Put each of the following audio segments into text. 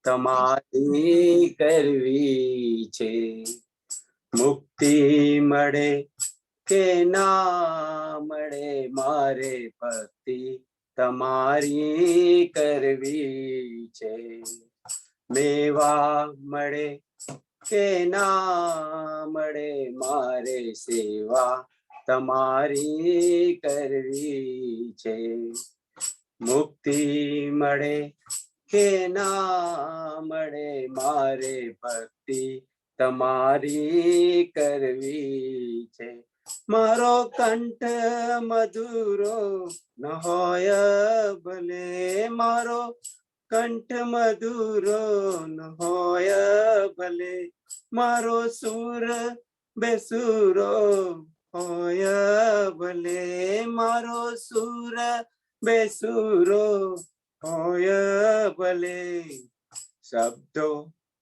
તમારી કરવી છે. મુક્તિ મળે કે ના મળે મારે ભક્તિ તમારી કરવી છે. મેવા મળે કે ના મળે મારે સેવા તમારી કરવી છે. મુક્તિ મળે કે ના મળે મારે ભક્તિ તમારી કરવી છે. મારો કંઠ મધુરો ન હોય ભલે, મારો કંઠ મધુરો ન હોય ભલે, મારો સુર બેસુરો હોય ભલે, મારો સુર બેસુરો હોય ભલે, શબ્દો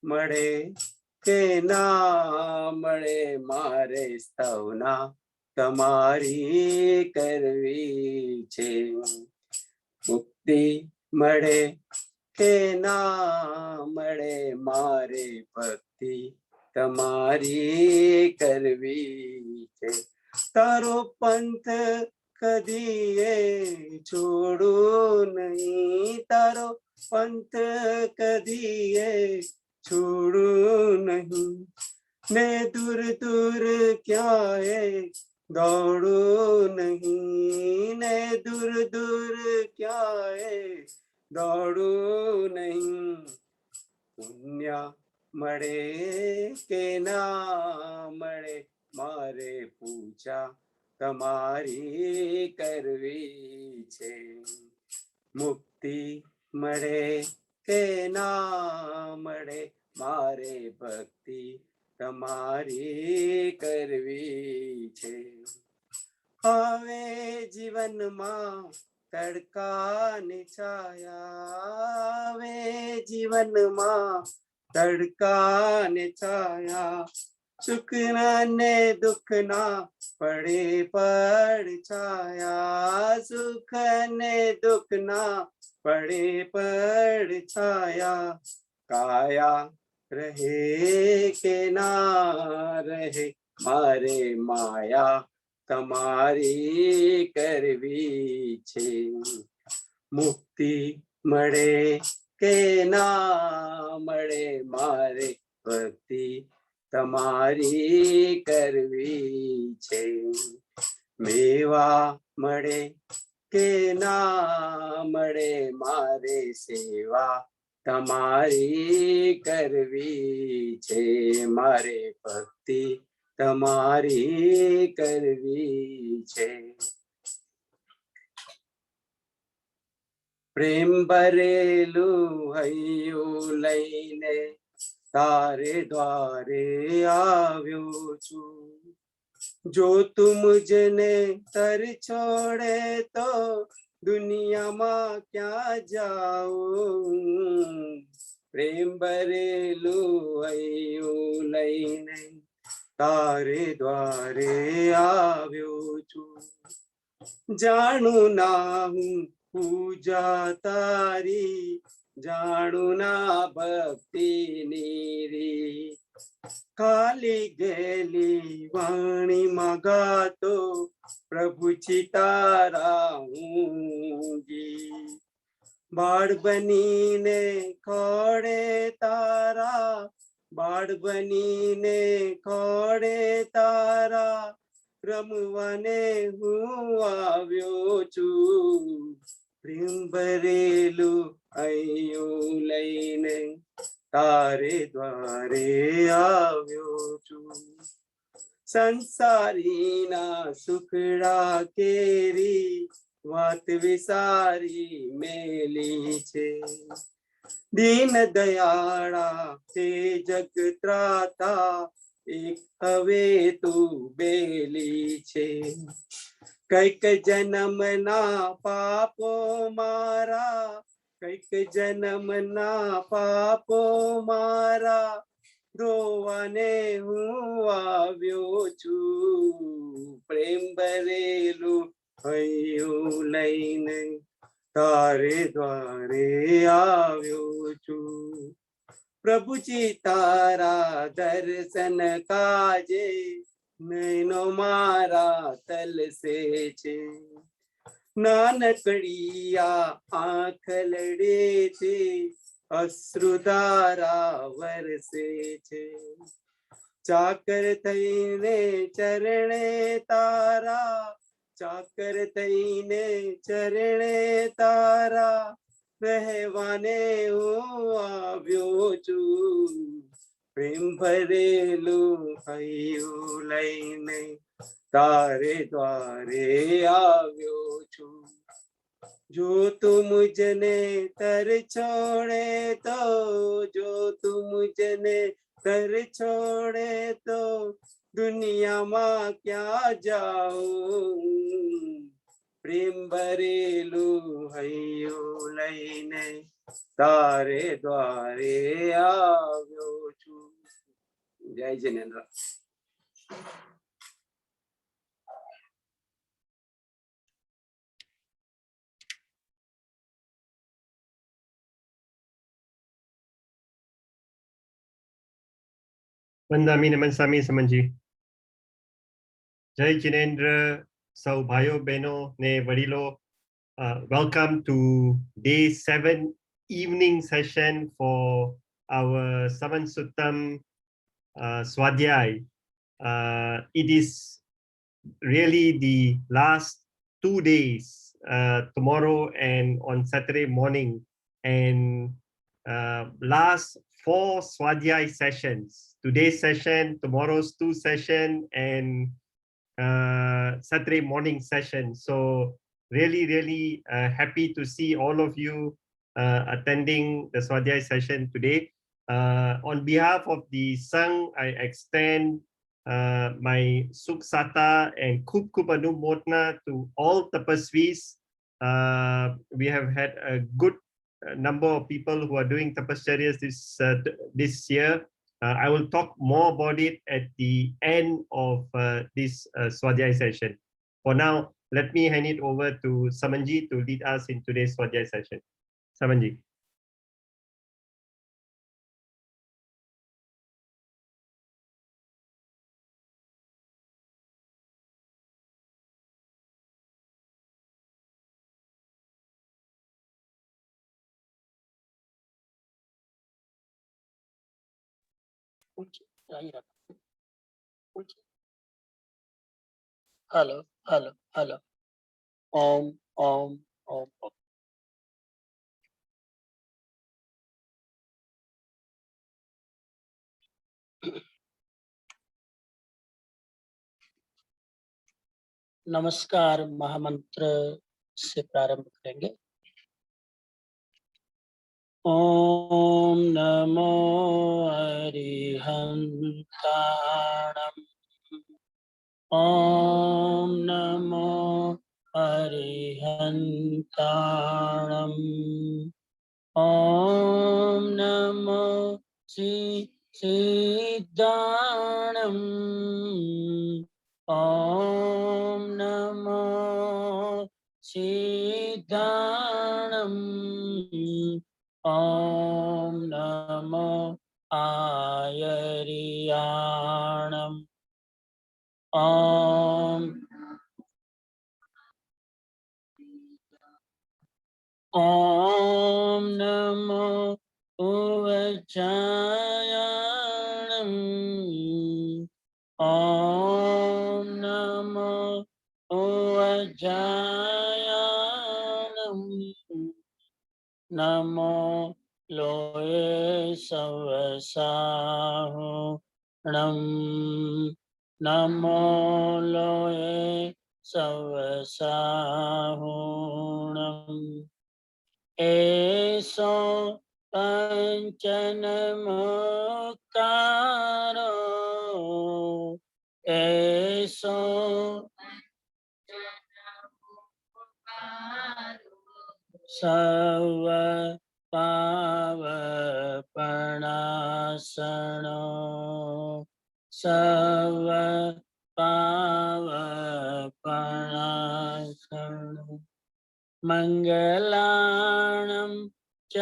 મળે કે ના મળે મારે સ્તવના તમારી કરવી છે. મુક્તિ મળે કે ના મળે મારે ભક્તિ તમારી કરવી છે. તારો પંથ કદીએ છોડું નહીં, તારો પંથ કદીએ છોડું નહીં, ને દૂર દૂર ક્યાંય દોડું નહીં, ને દૂર દૂર ક્યાંય દોડું નહીં. પુણ્ય મળે કે ના મળે મારે પૂજા તમારી કરવી છે. મુક્તિ મળે કે ના મળે મારે ભક્તિ તમારી કરવી છે. હવે જીવનમાં તડકાની છાયા, હવે જીવનમાં તડકાને છાયા, સુખના ને દુઃખના પડે પડ છાયા, સુખ ને દુઃખના પડે પડ છાયા. કાયા રહે કે ના રહે મારે માયા તમારી કરવી છે. મુક્તિ મળે કે ના મળે મારે ભક્તિ તમારી કરવી છે. મેવા મળે કે ના મળે મારે સેવા તમારી કરવી છે. મારે ભક્તિ તમારી કરવી છે. પ્રેમ ભરેલું હૈયું લઈને તારે દ્વારે આવ્યો છું, જો તું મુझने તર છોડે તો દુનિયામાં ક્યાં જાઉં. પ્રેમ ભરેલું હૈયું લઈને તારે દ્વારે આવ્યો છું, જાણું ના હું પૂજા તારી, જાણું ના ભક્તિ નીરી. ખાલી ગેલી વાણી મગાતો પ્રભુ ચિતારા ઊંગી. બાળ બનીને ખોડે તારા, બાળ બનીને ખોડે તારા, રમવાને હું આવ્યો છું. પ્રેમ ભરેલું હૈયું લઈને તારે દ્વારે આવ્યો છું. સંસારીના સુખડા કેરી વાત વિસારી મેલી છે. દીન દયાળા તે જગત્રાતા એક હવે તું બેલી છે. કઈક જન્મના પાપો મારા, કઈક જન્મના પાપો મારા, ધોવાને હું આવ્યો છું. પ્રેમ ભરેલું હૈયું લઈને તારે દ્વારે આવ્યો છું. प्रभु जी तारा दर्शन काजे नैनो मारा तल से छे नानकड़िया आँख लड़े छे अश्रुधारा वरसे छे चाकर थईने चरणे तारा चाकर थईने चरणे तारा रहवाने હું આવ્યો છું પ્રેમ ભરેલું હૈયું લઈને તારે દ્વારે આવ્યો છું જો તું મુझने तर छोड़े तो जो तू मुझने तर छोड़े तो दुनिया में क्या जाऊं प्रेम भरेલું હૈયું લઈને તારે દ્વારે આવ્યો છું જય જિનેન્દ્ર वंदामी नमन सामी समझी जय जिनेन्द्र सौ भाइयों बहनों ने वडीलो welcome to day 7 evening session for our Saman Suttam Swadhyay. It is really the last 2 days, tomorrow and on Saturday morning, and last 4 Swadhyay sessions. Today's session, tomorrow's 2 session, and Saturday morning session. So really happy to see all of you attending the Swadhyay session today. On behalf of the Sangh, I extend my Sukh Sata and Kup Kup Anumodna to all tapasvis. We have had a good number of people who are doing tapascharya this year. I will talk more about it at the end of this Swadhyay session. For now, let me hand it over to Samanji to lead us in today's Swadhyay session. Samanji. Hello, hello, hello. Om, om, om, om. नमस्कार महामंत्र से प्रारंभ करेंगे। ओम नमो अरिहंताणम् ओम नमो अरिहंताणम् ओम नमो सिद्धाणम् ओम नमो सिद्धाणम् ओम नमो आयर्याणम् ओम नमो उवचायाणम् ओम नमो उवचायाणम् नमो लोये सवसाहुणम् नमो लोये सवसाहुणम् एसो पंचनमुक्तारो एसो सव पावपणासनो सव पावपणासनो मंगलाणं च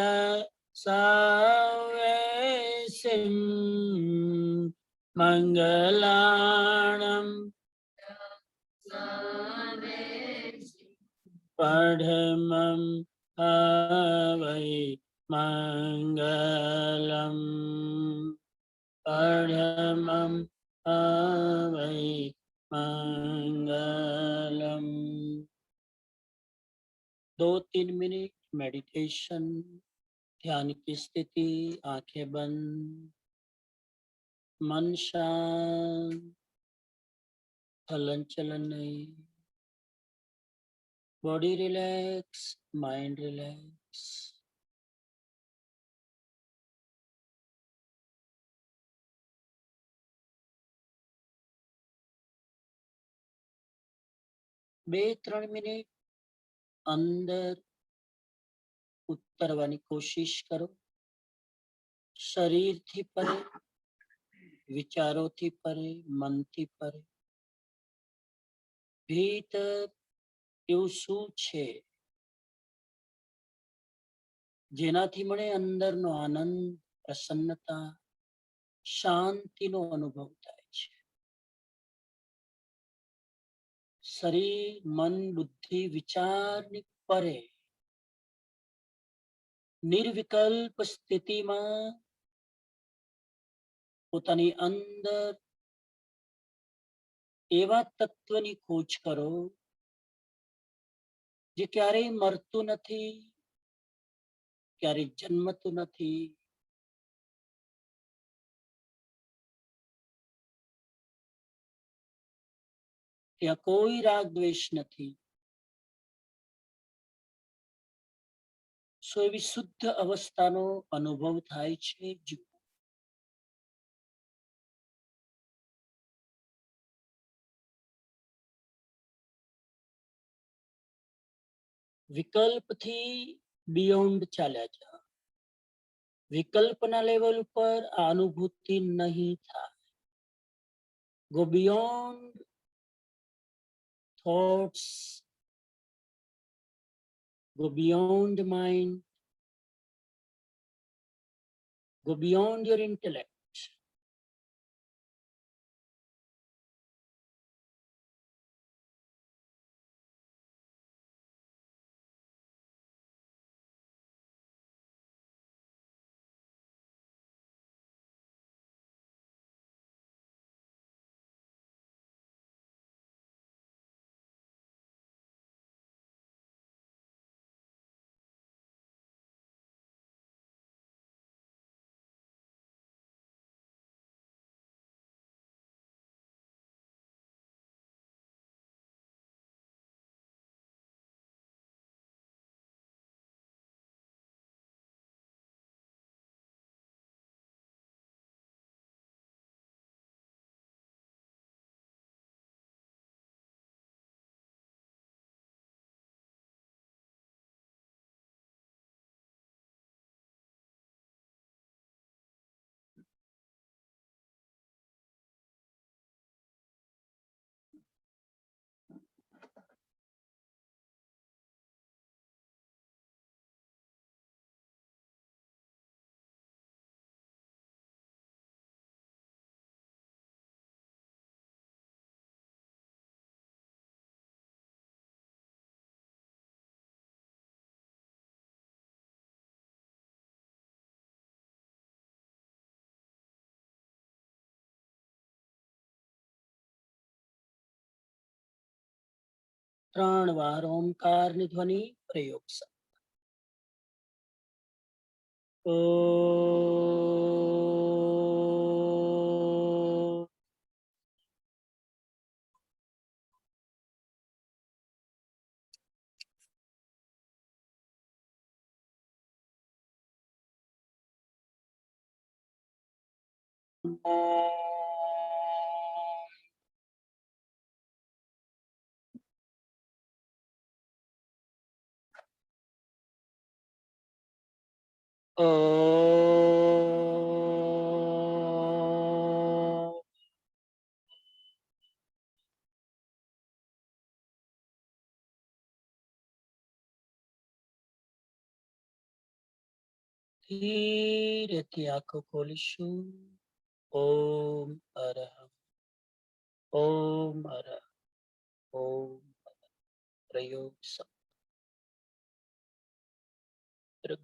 सर्वेषां मंगलाणं पढमं हवै मंगलम् पढमं हवै मंगलम्। 2-3 मिनट मेडिटेशन, ध्यान की स्थिति, आंखें बंद, मन शांत, हलन चलन नहीं, बॉडी रिलैक्स, माइंड रिलैक्स। બે 3 મિનિટ અંદર ઉતરવાની કોશિશ કરો, શરીરથી પરે, વિચારોથી પરે, મનથી પરે. ભીતર એવું શું છે જેનાથી મને અંદરનો આનંદ, પ્રસન્નતા, શાંતિનો અનુભવ થાય છે. શરીર, મન, બુદ્ધિ, વિચારની પરે નિર્વિકલ્પ સ્થિતિમાં પોતાની અંદર એવા તત્વની ખોજ કરો જે ક્યારેય મરતું નથી, ક્યારેય જન્મતું નથી. ત્યાં કોઈ રાગ દ્વેષ નથી. સો એવી શુદ્ધ અવસ્થાનો અનુભવ થાય છે. વિકલ્પથી બિયોન્ડ ચાલ્યા જાઓ. વિકલ્પના લેવલ ઉપર આ અનુભૂતિ નહીં થાય. Go beyond thoughts, go beyond the mind, go beyond your intellect. ત્રણ વાર ઓમકારની ધ્વનિ પ્રયોગ સાથે. ઓ ધીરેથી આંખો ખોલીશું. ओम अरहम, ओम अरहम, ओम प्रयोग सब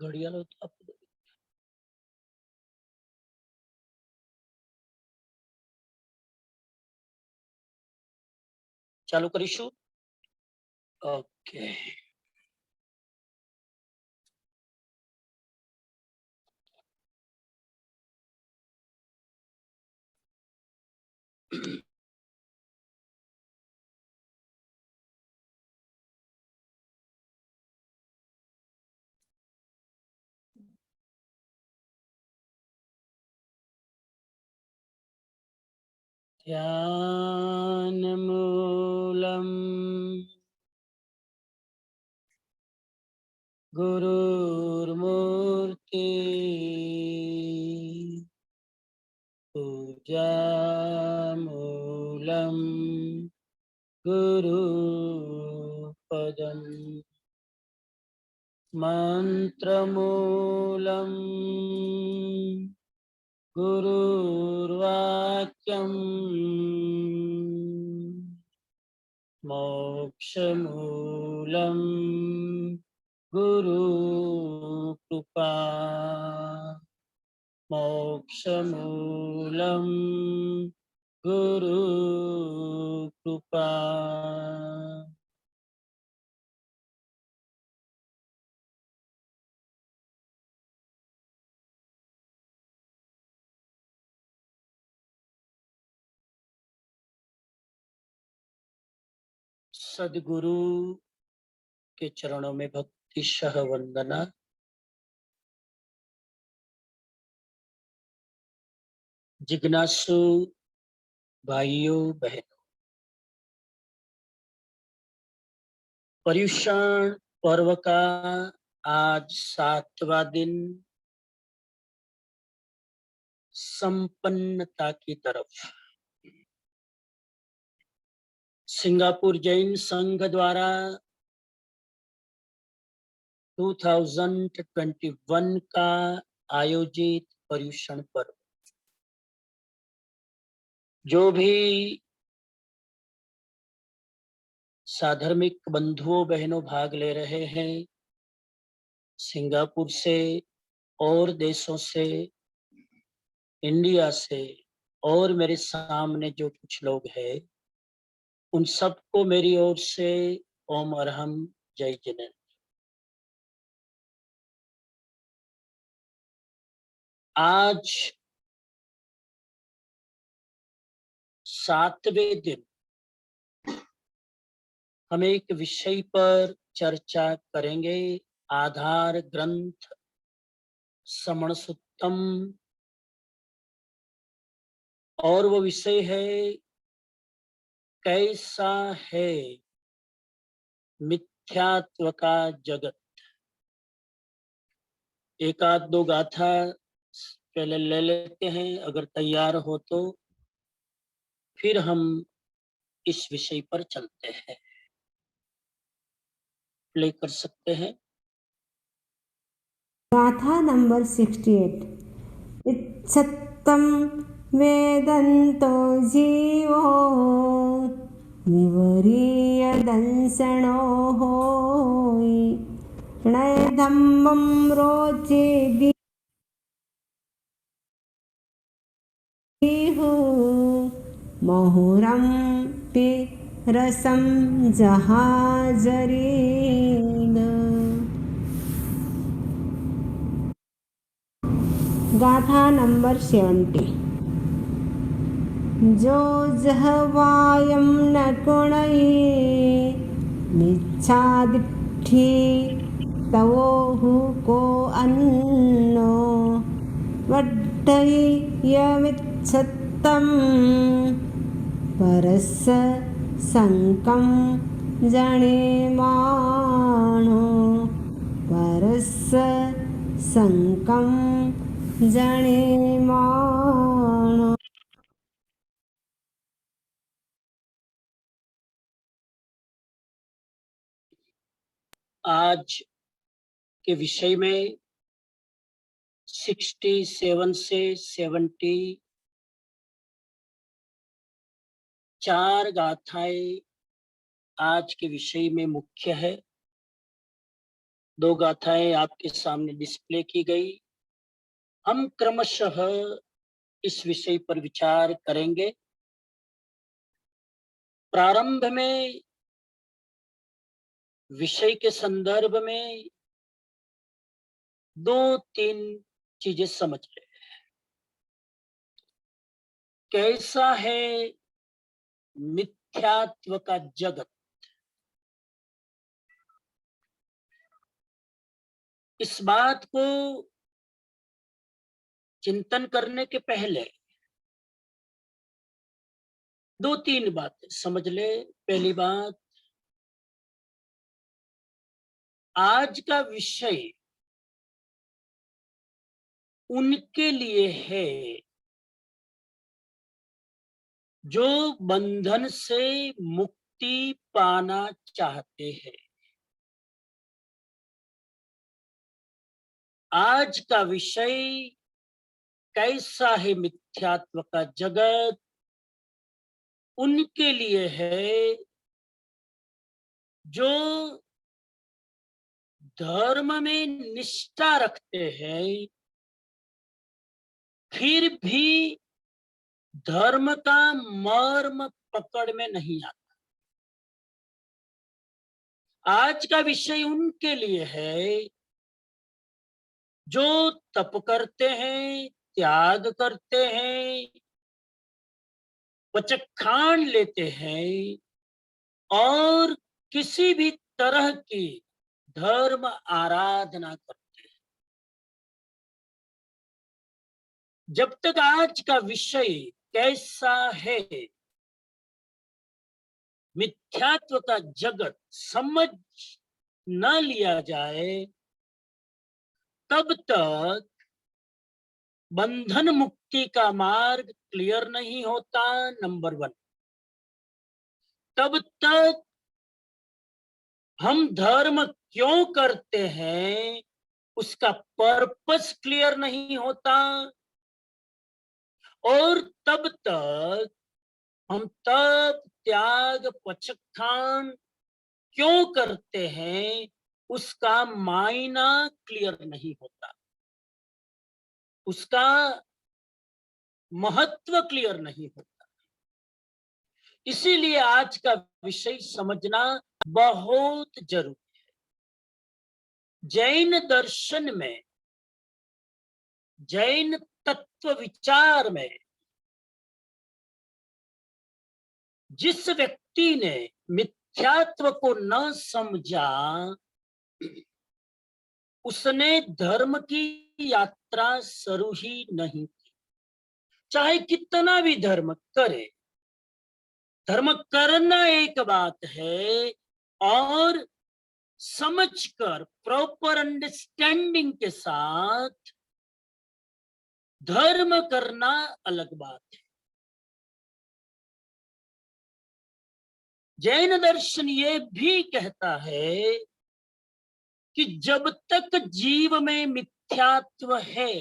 घड़ियाल चालू करीशु। ओके। ध्यान मूलम गुरुर्मूर्ति पूजा मूलम गुरुपदम मंत्रमूलम गुरुर्वाक्यम मोक्षमूलम गुरुकृपा मोक्षमूलम गुरुकृपा। सद्गुरु के चरणों में भक्ति सह वंदना। जिज्ञासु भाइयों बहनों, पर्युषण पर्व का आज 7वां दिन संपन्नता की तरफ सिंगापुर जैन संघ द्वारा 2021 का आयोजित पर्युषण पर्व, जो भी साधर्मिक बंधुओं बहनों भाग ले रहे हैं, सिंगापुर से और देशों से, इंडिया से, और मेरे सामने जो कुछ लोग हैं, उन सबको मेरी ओर से ओम अरहम जय जिनेन्द्र। आज 7वें दिन हम एक विषय पर चर्चा करेंगे, आधार ग्रंथ समण सुत्तम, और वो विषय है कैसा है मिथ्यात्व का जगत। एक आध दो गाथा पहले ले लेते हैं, अगर तैयार हो तो फिर हम इस विषय पर चलते हैं। प्ले कर सकते हैं। गाथा नंबर 68। इत्सत्तं वेदन्तो जीवो विवरीयदंसणो होयि नयधम्मं रोचे बिहु महुरं पि रसं जहाजरीन। गाथा नंबर 70। जो जहवायम न कुणये मिच्छादिठी तवोहु को अन्नो वड्डयि यमिच्छत्तं परस्स संकं जनेमानो परस्स संकं जनेमानो। आज के विषय में 67 से 70 4 गाथाएं आज के विषय में मुख्य है। 2 गाथाएं आपके सामने डिस्प्ले की गई। हम क्रमशः इस विषय पर विचार करेंगे। प्रारंभ में विषय के संदर्भ में 2-3 चीजें समझ लें। कैसा है मिथ्यात्व का जगत? इस बात को चिंतन करने के पहले 2-3 बातें समझ ले। पहली बात, आज का विषय उनके लिए है जो बंधन से मुक्ति पाना चाहते हैं। आज का विषय कैसा है मिथ्यात्व का जगत, उनके लिए है जो धर्म में निष्ठा रखते हैं, फिर भी धर्म का मर्म पकड़ में नहीं आता। आज का विषय उनके लिए है जो तप करते हैं, त्याग करते हैं, वचखान लेते हैं और किसी भी तरह की धर्म आराधना करते हैं। जब तक आज का विषय कैसा है मिथ्यात्व का जगत समझ न लिया जाए, तब तक बंधन मुक्ति का मार्ग क्लियर नहीं होता। नंबर 1, तब तक हम धर्म क्यों करते हैं उसका पर्पस क्लियर नहीं होता, और तब तक हम तप त्याग वचखान क्यों करते हैं उसका मायना क्लियर नहीं होता, उसका महत्व क्लियर नहीं होता। इसीलिए आज का विषय समझना बहुत जरूरी है। जैन दर्शन में, जैन तत्व विचार में जिस व्यक्ति ने मिथ्यात्व को न समझा, उसने धर्म की यात्रा शुरू ही नहीं की। चाहे कितना भी धर्म करे, धर्म करना एक बात है और समझकर प्रॉपर अंडरस्टैंडिंग के साथ धर्म करना अलग बात है। जैन दर्शन ये भी कहता है कि जब तक जीव में मिथ्यात्व है,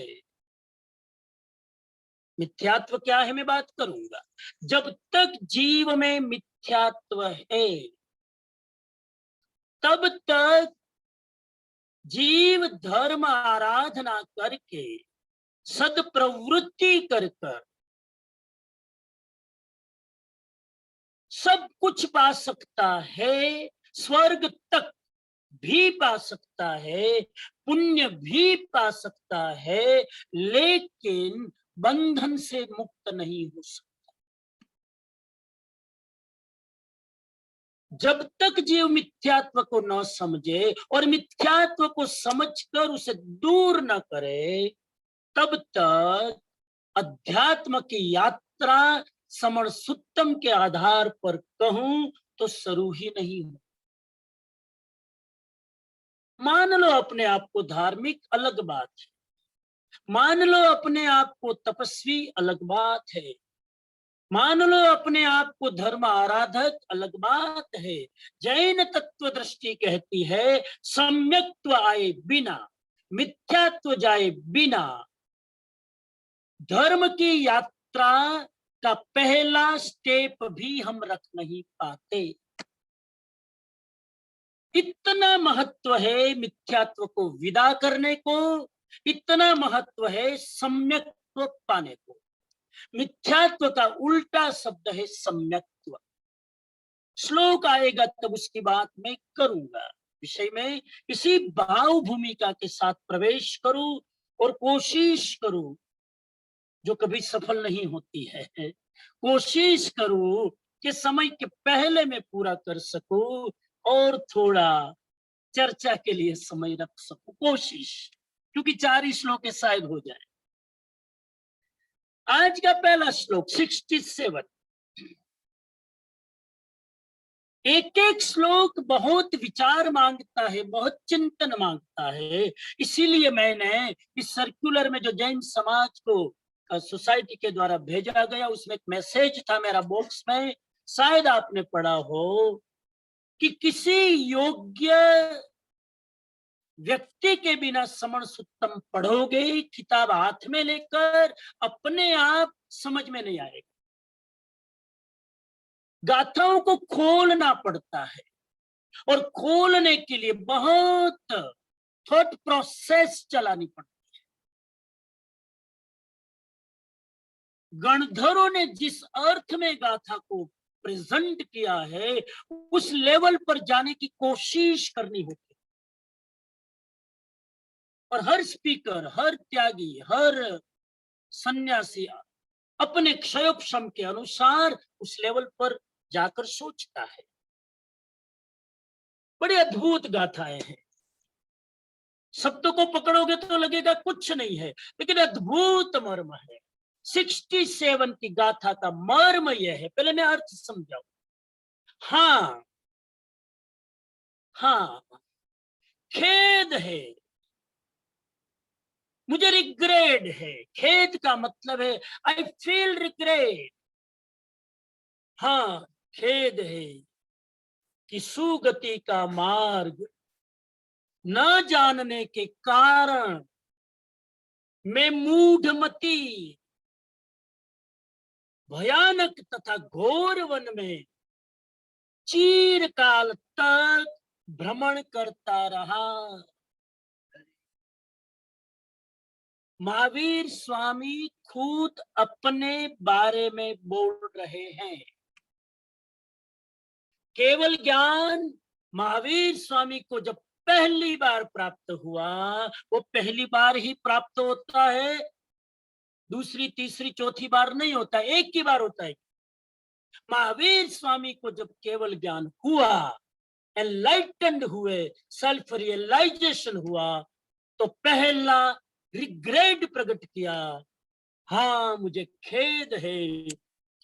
मिथ्यात्व क्या है मैं बात करूंगा, जब तक जीव में मिथ्यात्व है तब तक जीव धर्म आराधना करके सदप्रवृत्ति कर कर सब कुछ पा सकता है, स्वर्ग तक भी पा सकता है, पुण्य भी पा सकता है, लेकिन बंधन से मुक्त नहीं हो सकता। जब तक जीव मिथ्यात्व को न समझे और मिथ्यात्व को समझकर उसे दूर न करे, तब तक अध्यात्म की यात्रा समण सुत्तम के आधार पर कहूं तो शुरू ही नहीं हो। मान लो अपने आप को धार्मिक, अलग बात है। मान लो अपने आप को तपस्वी, अलग बात है। मान लो अपने आप को धर्म आराधक, अलग बात है। जैन तत्व दृष्टि कहती है सम्यक्त्व आए बिना, मिथ्यात्व जाए बिना धर्म की यात्रा का पहला स्टेप भी हम रख नहीं पाते। इतना महत्व है मिथ्यात्व को विदा करने को, इतना महत्व है सम्यक्त्व पाने को। मिथ्यात्व का उल्टा शब्द है सम्यक्त्व। श्लोक आएगा तब उसकी बात मैं करूंगा। विषय में इसी भाव भूमिका के साथ प्रवेश करूं और कोशिश करूं, जो कभी सफल नहीं होती है, कोशिश करूं कि समय के पहले मैं पूरा कर सकूं और थोड़ा चर्चा के लिए समय रख सकूं। कोशिश, क्योंकि 4 ही श्लोक है, शायद हो जाए। आज का पहला श्लोक 67। एक एक श्लोक बहुत विचार मांगता है, बहुत चिंतन मांगता है। इसीलिए मैंने इस सर्कुलर में जो जैन समाज को सोसाइटी के द्वारा भेजा गया, उसमें एक मैसेज था मेरा बॉक्स में, शायद आपने पढ़ा हो, कि किसी योग्य व्यक्ति के बिना समण सुत्तम पढ़ोगे किताब हाथ में लेकर, अपने आप समझ में नहीं आएगा। गाथाओं को खोलना पड़ता है, और खोलने के लिए बहुत थॉट प्रोसेस चलानी पड़ती है। गणधरों ने जिस अर्थ में गाथा को प्रेजेंट किया है, उस लेवल पर जाने की कोशिश करनी होती है। और हर स्पीकर, हर त्यागी, हर सन्यासी अपने क्षयोपशम के अनुसार उस लेवल पर जाकर सोचता है। बड़ी अद्भुत गाथाएं हैं। शब्दों को पकड़ोगे तो लगेगा कुछ नहीं है, लेकिन अद्भुत मर्म है। 67 की गाथा का मर्म यह है, पहले मैं अर्थ समझाऊं। हाँ हाँ, खेद है, मुझे रिग्रेट है। खेद का मतलब है आई फील रिग्रेट। हाँ, खेद है कि सुगति का मार्ग न जानने के कारण मैं मूढ़मती भयानक तथा घोर वन में चिरकाल तक भ्रमण करता रहा। महावीर स्वामी खुद अपने बारे में बोल रहे हैं। केवल ज्ञान महावीर स्वामी को जब पहली बार प्राप्त हुआ, वो पहली बार ही प्राप्त होता है, दूसरी तीसरी चौथी बार नहीं होता, एक ही बार होता है। महावीर स्वामी को जब केवल ज्ञान हुआ, एनलाइटेंड हुए, सेल्फ रियलाइजेशन हुआ, तो पहला रिग्रेट प्रकट किया। हाँ, मुझे खेद है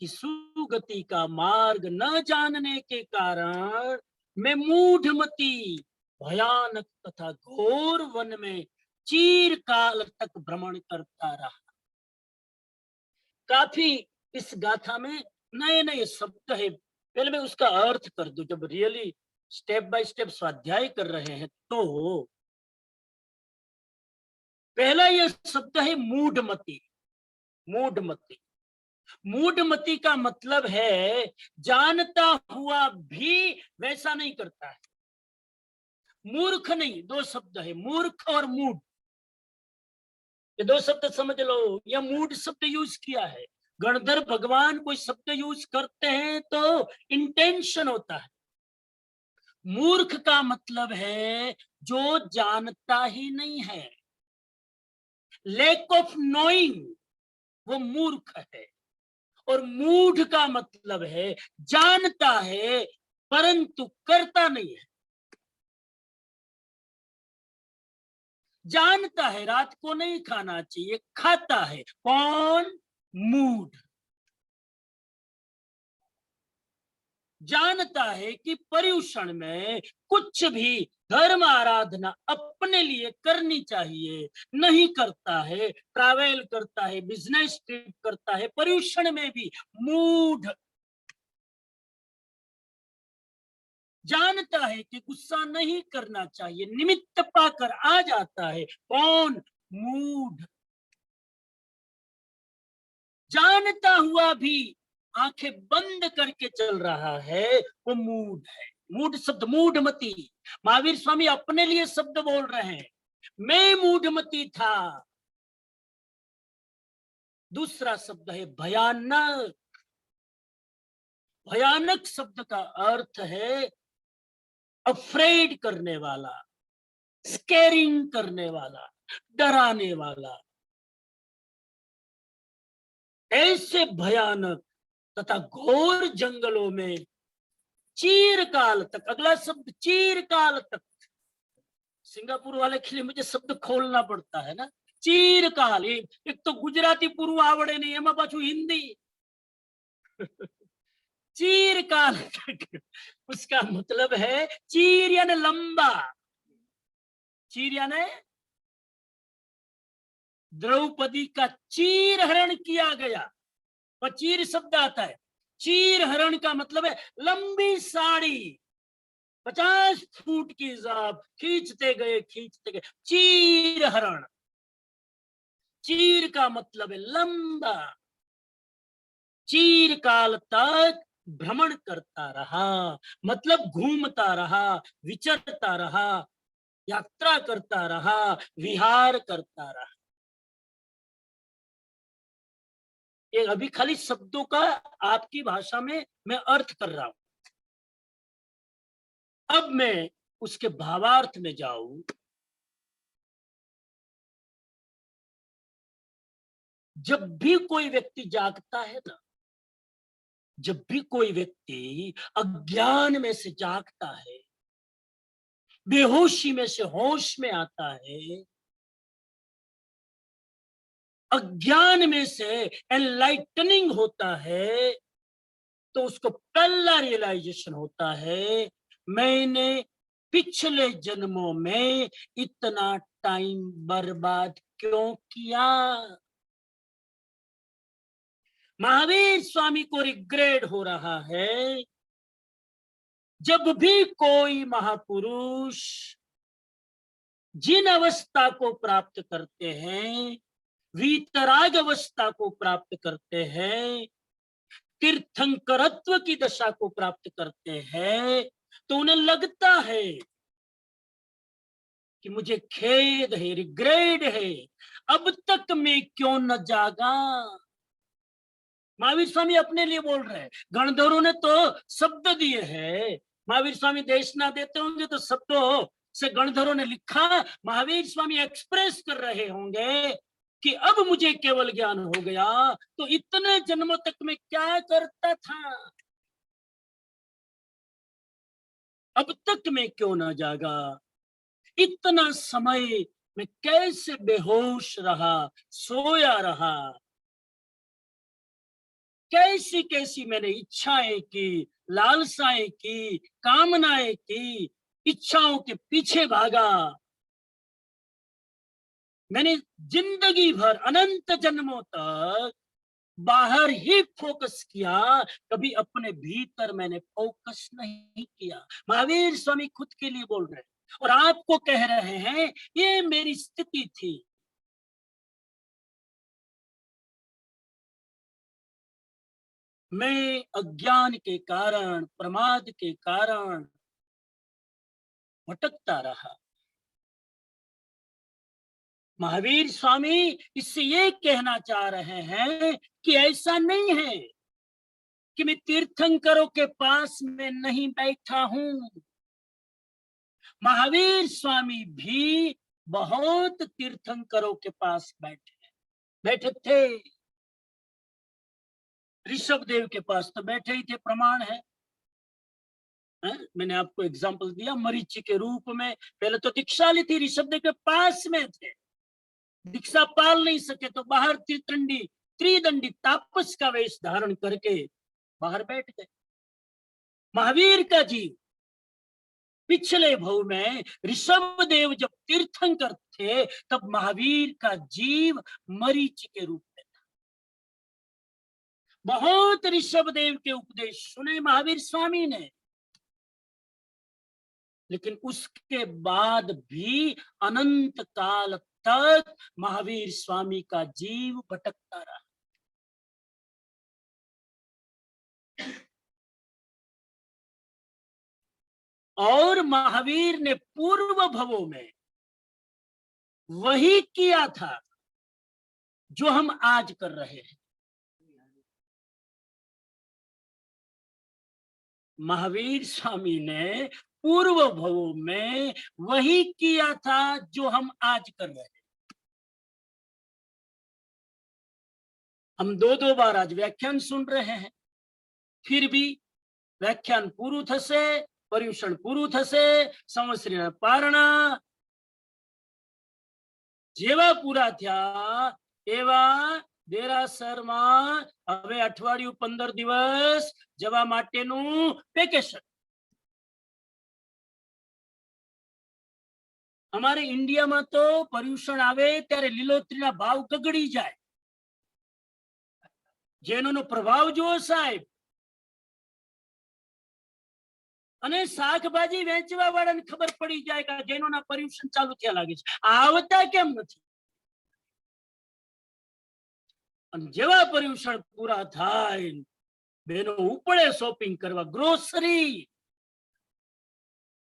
कि सुगति का मार्ग न जानने के कारण मैं मूढ़मती भयानक तथा घोर वन में चिरकाल तक भ्रमण करता रहा। काफी इस गाथा में नए नए शब्द है। पहले मैं उसका अर्थ कर दूं। जब रियली स्टेप बाय स्टेप स्वाध्याय कर रहे हैं, तो पहला यह शब्द है मूढ़मती। मूढ़मती, मूढ़मती का मतलब है जानता हुआ भी वैसा नहीं करता है। मूर्ख नहीं, 2 शब्द है, मूर्ख और मूढ़। ये 2 शब्द समझ लो। या मूढ़ शब्द यूज किया है। गणधर भगवान कोई शब्द यूज करते हैं तो इंटेंशन होता है। मूर्ख का मतलब है जो जानता ही नहीं है। लैक ऑफ नोइंग, वो मूर्ख है। और मूढ़ का मतलब है जानता है परंतु करता नहीं है। जानता है रात को नहीं खाना चाहिए, खाता है। कौन? मूढ़। जानता है कि पर्युषण में कुछ भी धर्म आराधना अपने लिए करनी चाहिए, नहीं करता है। ट्रैवल करता है, बिजनेस ट्रिप करता है, पर्युषण में भी मूढ़। जानता है कि गुस्सा नहीं करना चाहिए, निमित्त पाकर आ जाता है। कौन? मूढ़। जानता हुआ भी आंखें बंद करके चल रहा है, वो मूढ़ है। मूढ़ शब्द मूढ़मती, महावीर स्वामी अपने लिए शब्द बोल रहे हैं, मैं मूढ़मती था। दूसरा शब्द है भयानक। भयानक शब्द का अर्थ है अफ्रेड करने वाला, स्केरिंग करने वाला, डराने वाला। ऐसे भयानक तथा घोर जंगलों में चीरकाल तक, अगला शब्द चीरकाल तक, सिंगापुर वाले के लिए मुझे शब्द खोलना पड़ता है ना, चीरकाल। एक तो गुजराती पूर्व आवड़े नहीं, एमा पाछू हिंदी। चीरकाल तक, उसका मतलब है चीर यानी लंबा, चीर यानी द्रौपदी का चीर हरण किया गया, और चीर शब्द आता है। चीर हरण का मतलब है लंबी साड़ी, 50 फुट की जाब, खींचते गए खींचते गए, चीर हरण। चीर का मतलब है लंबा। चीर काल तक भ्रमण करता रहा, मतलब घूमता रहा, विचरता रहा, यात्रा करता रहा, विहार करता रहा। ये अभी खाली शब्दों का आपकी भाषा में मैं अर्थ कर रहा हूं। अब मैं उसके भावार्थ में जाऊं। जब भी कोई व्यक्ति जागता है ना, जब भी कोई व्यक्ति अज्ञान में से जागता है, बेहोशी में से होश में आता है, अज्ञान में से एनलाइटनिंग होता है, तो उसको पहला रियलाइजेशन होता है, मैंने पिछले जन्मों में इतना टाइम बर्बाद क्यों किया। महावीर स्वामी को रिग्रेट हो रहा है। जब भी कोई महापुरुष जिन अवस्था को प्राप्त करते हैं, वीतराग अवस्था को प्राप्त करते हैं, तीर्थंकरत्व की दशा को प्राप्त करते हैं, तो उन्हें लगता है कि मुझे खेद है, रिग्रेट है, अब तक मैं क्यों न जागा। महावीर स्वामी अपने लिए बोल रहे हैं, गणधरों ने तो शब्द दिए हैं। महावीर स्वामी देश ना देते होंगे तो शब्दों से गणधरों ने लिखा। महावीर स्वामी एक्सप्रेस कर रहे होंगे कि अब मुझे केवल ज्ञान हो गया, तो इतने जन्मों तक मैं क्या करता था, अब तक मैं क्यों ना जागा, इतना समय मैं कैसे बेहोश रहा, सोया रहा, कैसी कैसी मैंने इच्छाएं की, लालसाएं की, कामनाएं की, इच्छाओं के पीछे भागा। मैंने जिंदगी भर अनंत जन्मों तक बाहर ही फोकस किया, कभी अपने भीतर मैंने फोकस नहीं किया। महावीर स्वामी खुद के लिए बोल रहे हैं और आपको कह रहे हैं, ये मेरी स्थिति थी। मैं अज्ञान के कारण, प्रमाद के कारण भटकता रहा। महावीर स्वामी इससे ये कहना चाह रहे हैं कि ऐसा नहीं है कि मैं तीर्थंकरों के पास में नहीं बैठा हूं। महावीर स्वामी भी बहुत तीर्थंकरों के पास बैठे थे। ऋषभ देव के पास तो बैठे ही थे, प्रमाण है। मैंने आपको एग्जाम्पल दिया, मरीचि के रूप में पहले तो दीक्षा ली थी, ऋषभ देव के पास में थे, दीक्षा पाल नहीं सके तो बाहर त्रिदंडी तापस का वेश धारण करके बाहर बैठ गए। महावीर का जीव पिछले भव में ऋषभ देव जब तीर्थंकर थे, तब महावीर का जीव मरीचि के रूप में था। बहुत ऋषभ देव के उपदेश सुने महावीर स्वामी ने, लेकिन उसके बाद भी अनंत काल तक महावीर स्वामी का जीव भटकता रहा। और महावीर ने पूर्व भवों में वही किया था जो हम आज कर रहे हैं। महावीर स्वामी ने पूर्व भवों में वही किया था जो हम आज कर रहे हैं। हम दो बार आज व्याख्यान सुन रहे हैं, फिर भी व्याख्यान पूરું થશે, પર્યુષણ પૂરું થશે, સંવત્સરીના પારણા જેવા પૂરા થયા એવા દેરાસરમાં હવે અઠવાડિયું 15 દિવસ જવા માટેનું વેકેશન। અમારે ઇન્ડિયામાં તો પર્યુષણ આવે ત્યારે લીલોતરીના ભાવ ગગડી જાય, જેનો પ્રભાવ જુઓ સાહેબ। અને શાકભાજી વેચવા વાળાને ખબર પડી જાય કે જેનોના પર્યુષણ ચાલુ થયા લાગે છે, આવતા કેમ નથી। અને જેવા પર્યુષણ પૂરા થાય બેનો ઉપડે શોપિંગ કરવા, ગ્રોસરી,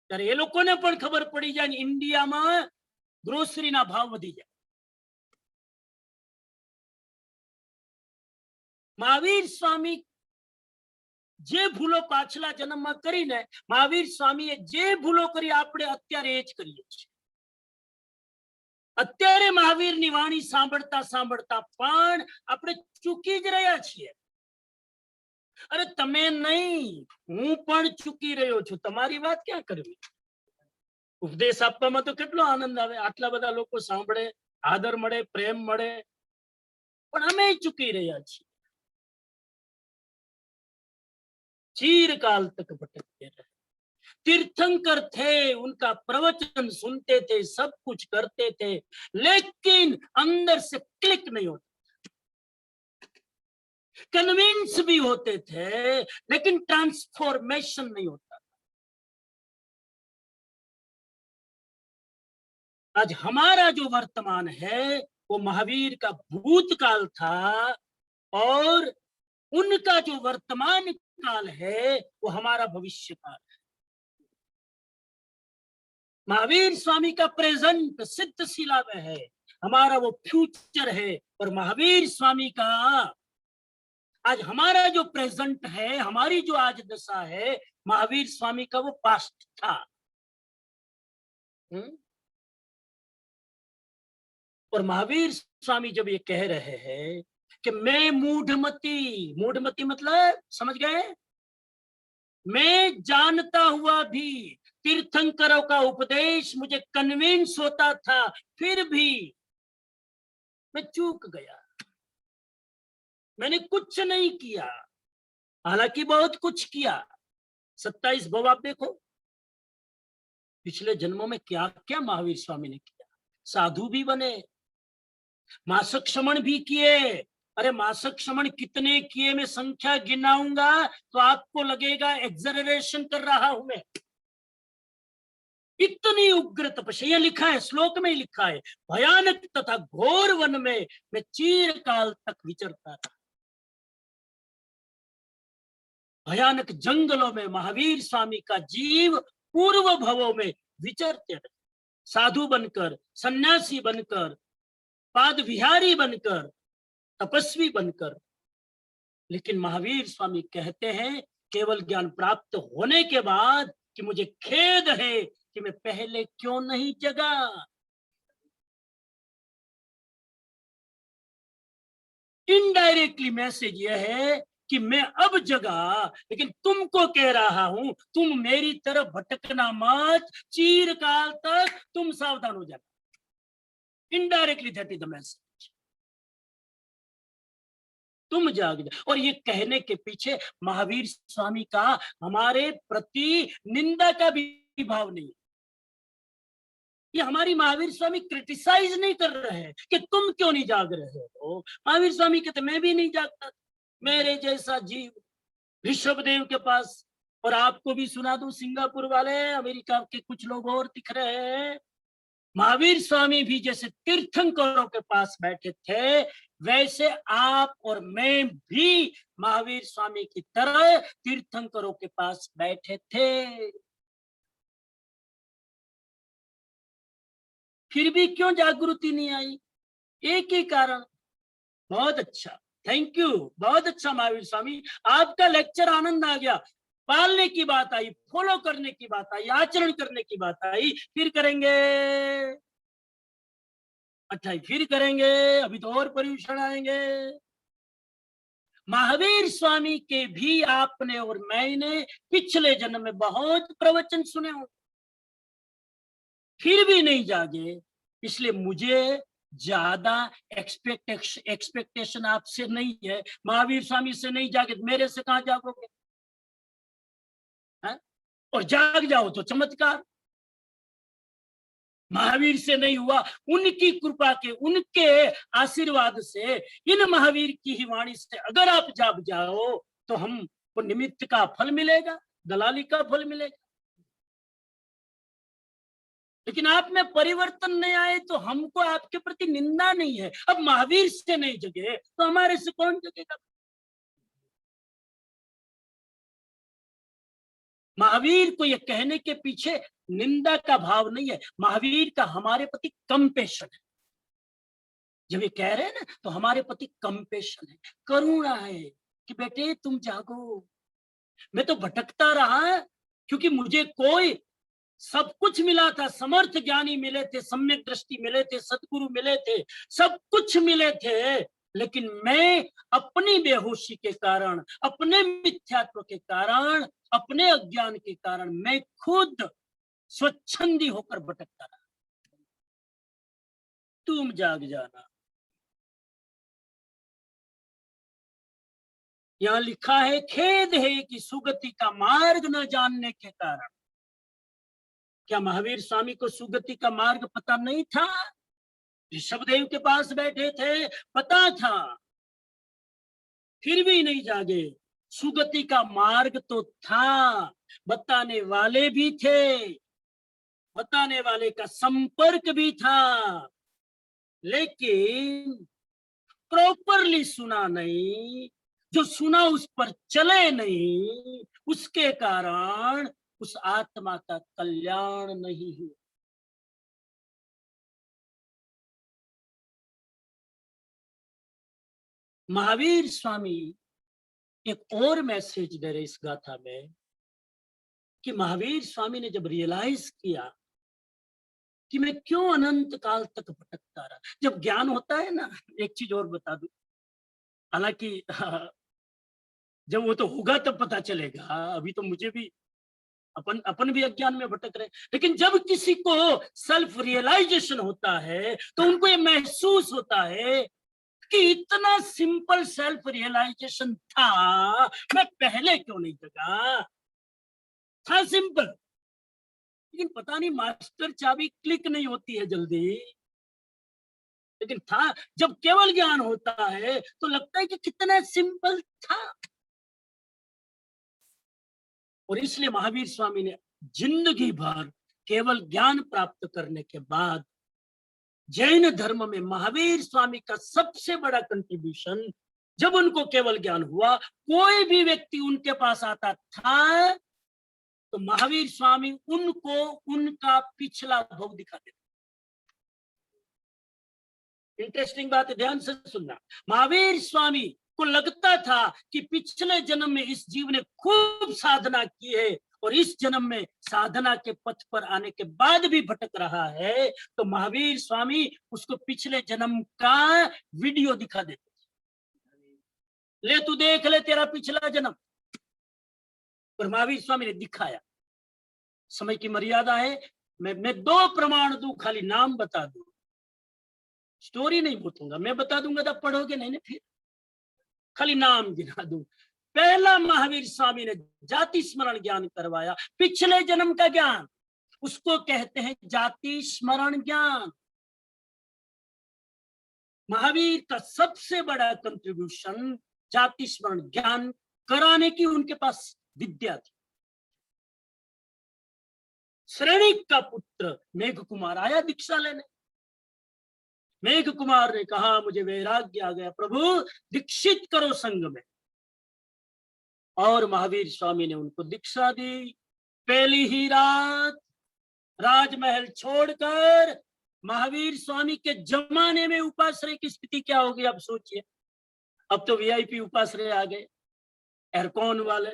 ત્યારે એ લોકોને પણ ખબર પડી જાય ઇન્ડિયામાં ગ્રોસરીના ભાવ વધી જાય। મહાવીર સ્વામી જે ભૂલો પાછલા જન્મમાં કરીને મહાવીર સ્વામીએ જે ભૂલો કરી આપણે અત્યારે એ જ કરીએ છીએ। અત્યારે મહાવીરની વાણી સાંભળતા સાંભળતા પણ આપણે ચૂકી જ રહ્યા છીએ। અરે તમે નહીં, હું પણ ચૂકી રહ્યો છું। તમારી વાત ક્યાં કરવી? ઉપદેશ આપવામાં તો કેટલો આનંદ આવે, આટલા બધા લોકો સાંભળે, આદર મળે, પ્રેમ મળે, પણ અમે ચૂકી રહ્યા છીએ। चीरकाल तक भटकते रहे। तीर्थंकर थे, उनका प्रवचन सुनते थे, सब कुछ करते थे, लेकिन अंदर से क्लिक नहीं होता। कन्विंस भी होते थे, लेकिन ट्रांसफॉर्मेशन नहीं होता। आज हमारा जो वर्तमान है वो महावीर का भूतकाल था, और उनका जो वर्तमान काल है वो हमारा भविष्य काल है। महावीर स्वामी का प्रेजेंट सिद्ध शिला में है, हमारा वो फ्यूचर है। और महावीर स्वामी का आज हमारा जो प्रेजेंट है, हमारी जो आज दशा है, महावीर स्वामी का वो पास्ट था। और महावीर स्वामी जब ये कह रहे हैं कि मैं मूढ़मती, मूढ़मती मतलब समझ गए, मैं जानता हुआ भी तीर्थंकरों का उपदेश मुझे कन्विंस होता था, फिर भी मैं चूक गया, मैंने कुछ नहीं किया, हालांकि बहुत कुछ किया। 27 भव आप देखो, पिछले जन्मों में क्या क्या महावीर स्वामी ने किया। साधु भी बने, मासक श्रमण भी किए। अरे मासक श्रमण कितने किए मैं संख्या गिनाऊंगा तो आपको लगेगा एग्जरेशन कर रहा हूं मैं। इतनी उग्र तपस्या, लिखा है, श्लोक में लिखा है, भयानक तथा घोर वन में मैं चीरकाल तक विचरता रहा। भयानक जंगलों में महावीर स्वामी का जीव पूर्व भवों में विचरते रहे, साधु बनकर, सन्यासी बनकर, पाद विहारी बनकर, तपस्वी बनकर। लेकिन महावीर स्वामी कहते हैं केवल ज्ञान प्राप्त होने के बाद कि मुझे खेद है कि मैं पहले क्यों नहीं जगा। इनडायरेक्टली मैसेज यह है कि मैं अब जगा, लेकिन तुमको कह रहा हूं तुम मेरी तरफ भटकना मत, चीरकाल तक तुम सावधान हो जाना। Indirectly that is the message, तुम जाग जाओ। और ये कहने के पीछे महावीर स्वामी का हमारे प्रति निंदा का भी भाव नहीं। ये हमारी महावीर स्वामी क्रिटिसाइज नहीं कर रहे हैं कि तुम क्यों नहीं जाग रहे हो। महावीर स्वामी कहते मैं भी नहीं जागता, मेरे जैसा जीव ऋषभदेव के पास। और आपको भी सुना दूं, सिंगापुर वाले, अमेरिका के कुछ लोग और दिख रहे हैं, महावीर स्वामी भी जैसे तीर्थंकरों के पास बैठे थे, वैसे आप और मैं भी महावीर स्वामी की तरह तीर्थंकरों के पास बैठे थे। फिर भी क्यों जागृति नहीं आई? एक ही कारण। बहुत अच्छा, थैंक यू, बहुत अच्छा महावीर स्वामी, आपका लेक्चर आनंद आ गया। पालने की बात आई, फॉलो करने की बात आई, आचरण करने की बात आई, फिर करेंगे। अच्छा फिर करेंगे, अभी तो और पर्यूषण आएंगे। महावीर स्वामी के भी आपने और मैंने पिछले जन्म में बहुत प्रवचन सुने हो, फिर भी नहीं जागे। इसलिए मुझे ज्यादा एक्सपेक्टेशन आपसे नहीं है। महावीर स्वामी से नहीं जागे तो मेरे से कहां जागोगे? है? और जाग जाओ तो चमत्कार। महावीर से नहीं हुआ, उनकी कृपा के, उनके आशीर्वाद से, इन महावीर की ही वाणी से अगर आप जाग जाओ तो हमको निमित्त का फल मिलेगा, दलाली का फल मिलेगा। लेकिन आप में परिवर्तन नहीं आए तो हमको आपके प्रति निंदा नहीं है। अब महावीर से नहीं जगे तो हमारे से कौन जगेगा? महावीर को ये कहने के पीछे निंदा का भाव नहीं है, महावीर का हमारे प्रति कंपेशन है। जब ये कह रहे हैं ना तो हमारे प्रति कंपेशन है, करुणा है कि बेटे तुम जागो। मैं तो भटकता रहा क्योंकि मुझे कोई सब कुछ मिला था, समर्थ ज्ञानी मिले थे, सम्यक दृष्टि मिले थे, सद्गुरु मिले थे, सब कुछ मिले थे, लेकिन मैं अपनी बेहोशी के कारण, अपने मिथ्यात्व के कारण, अपने अज्ञान के कारण मैं खुद स्वच्छंदी होकर भटकता रहा। तुम जाग जाना। यहां लिखा है, खेद है कि सुगति का मार्ग न जानने के कारण। क्या महावीर स्वामी को सुगति का मार्ग पता नहीं था? ऋषभदेव के पास बैठे थे, पता था, फिर भी नहीं जागे। सुगति का मार्ग तो था, बताने वाले भी थे, बताने वाले का संपर्क भी था, लेकिन प्रॉपरली सुना नहीं। जो सुना उस पर चले नहीं, उसके कारण उस आत्मा का कल्याण नहीं हुआ। महावीर स्वामी एक और मैसेज दे रहे इस गाथा में कि महावीर स्वामी ने जब रियलाइज किया कि मैं क्यों अनंत काल तक भटकता रहा। जब ज्ञान होता है ना, एक चीज और बता दूं, हालांकि जब वो तो होगा तब पता चलेगा, अभी तो मुझे भी अपन भी अज्ञान में भटक रहे। लेकिन जब किसी को सेल्फ रियलाइजेशन होता है तो उनको ये महसूस होता है कि इतना सिंपल सेल्फ रियलाइजेशन था, मैं पहले क्यों नहीं जगा। था सिंपल, लेकिन पता नहीं मास्टर चाबी क्लिक नहीं होती है जल्दी। लेकिन था, जब केवल ज्ञान होता है तो लगता है कि कितना सिंपल था। और इसलिए महावीर स्वामी ने जिंदगी भर केवल ज्ञान प्राप्त करने के बाद, जैन धर्म में महावीर स्वामी का सबसे बड़ा कंट्रीब्यूशन, जब उनको केवल ज्ञान हुआ, कोई भी व्यक्ति उनके पास आता था तो महावीर स्वामी उनको उनका पिछला भोग दिखा देते। इंटरेस्टिंग बात है, ध्यान से सुनना। महावीर स्वामी को लगता था कि पिछले जन्म में इस जीव ने खूब साधना की है और इस जन्म में साधना के पथ पर आने के बाद भी भटक रहा है, तो महावीर स्वामी उसको पिछले जन्म का वीडियो दिखा देते। ले तू देख ले तेरा पिछला जन्म। और महावीर स्वामी ने दिखाया। समय की मर्यादा है, मैं 2 प्रमाण दूं, खाली नाम बता दूं, स्टोरी नहीं बताऊंगा, मैं बता दूंगा तब पढ़ोगे नहीं, फिर खाली नाम गिना दूं। पहला महावीर स्वामी ने जाति स्मरण ज्ञान करवाया, पिछले जन्म का ज्ञान, उसको कहते हैं जाति स्मरण ज्ञान। महावीर का सबसे बड़ा कंट्रीब्यूशन जाति स्मरण ज्ञान कराने की उनके पास विद्या थी। श्रेणिक का पुत्र मेघ कुमार आया दीक्षा लेने। मेघ कुमार ने कहा मुझे वैराग्य आ गया, प्रभु दीक्षित करो संग में। और महावीर स्वामी ने उनको दीक्षा दी। पहली ही रात राजमहल छोड़कर महावीर स्वामी के जमाने में उपाश्रय की स्थिति क्या होगी आप सोचिए। अब तो वीआईपी उपाश्रय आ गए, एयरकॉन वाले,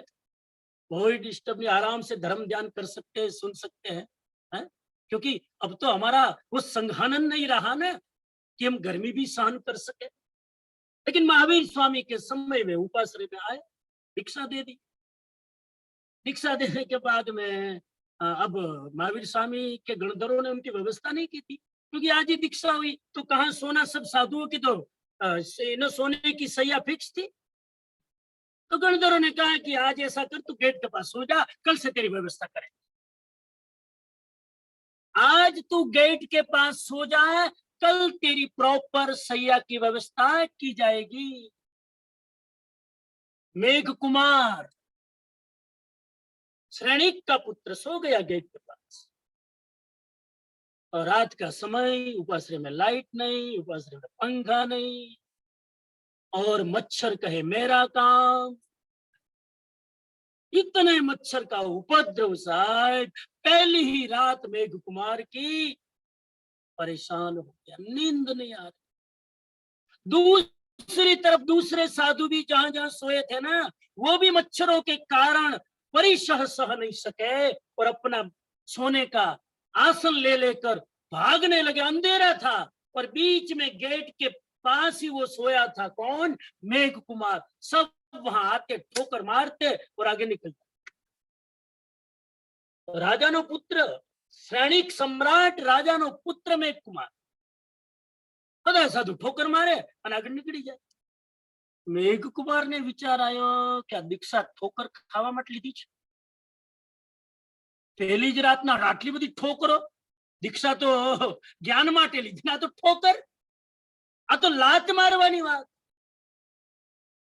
कोई डिस्टर्ब नहीं, आराम से धर्म ध्यान कर सकते हैं, सुन सकते हैं, हैं? क्योंकि अब तो हमारा वो संघानन नहीं रहा ना कि हम गर्मी भी सहन कर सके। लेकिन महावीर स्वामी के समय में उपाश्रय में आए, दीक्षा दे दी। दीक्षा देने के बाद में अब महावीर स्वामी के गणधरों ने उनकी व्यवस्था नहीं की थी, क्योंकि आज ही दीक्षा हुई तो कहाँ सोना, सब साधुओं की तो न सोने की सैया फिक्स थी। तो गणधरों ने कहा कि आज ऐसा कर, तू गेट के पास सो जा, कल से तेरी व्यवस्था करें। आज तू गेट के पास सो जा, कल तेरी प्रॉपर सैया की व्यवस्था की जाएगी। मेघ कुमार श्रेणिक का पुत्र सो गया गेट के पास, और रात का समय, उपाश्रय में लाइट नहीं, उपाश्रय में पंखा नहीं, और मच्छर कहे मेरा काम। इतने मच्छर का उपद्रव साहब, पहली ही रात मेघ कुमार की परेशान हो गया, नींद नहीं आ रही। दूसरी तरफ दूसरे साधु भी जहां जहां सोए थे ना, वो भी मच्छरों के कारण परिशह सह नहीं सके और अपना सोने का आसन ले लेकर भागने लगे। अंधेरा था और बीच में गेट के पास ही वो सोया था। कौन? मेघ कुमार। सब वहां आते, ठोकर मारते और आगे निकलते। राजानो पुत्र, श्रेणिक सम्राट राजानो पुत्र मेघ कुमार, બધા સાધુ ઠોકર મારે અને આગળ નીકળી જાય। મેઘ કુમાર ને વિચાર આવ્યો કે આ દીક્ષા ઠોકર ખાવા માટે લીધી છે। પહેલી જ રાતના આટલી બધી ઠોકરો, દીક્ષા તો જ્ઞાન માટે લીધી, આ તો ઠોકર, આ તો લાત મારવાની વાત।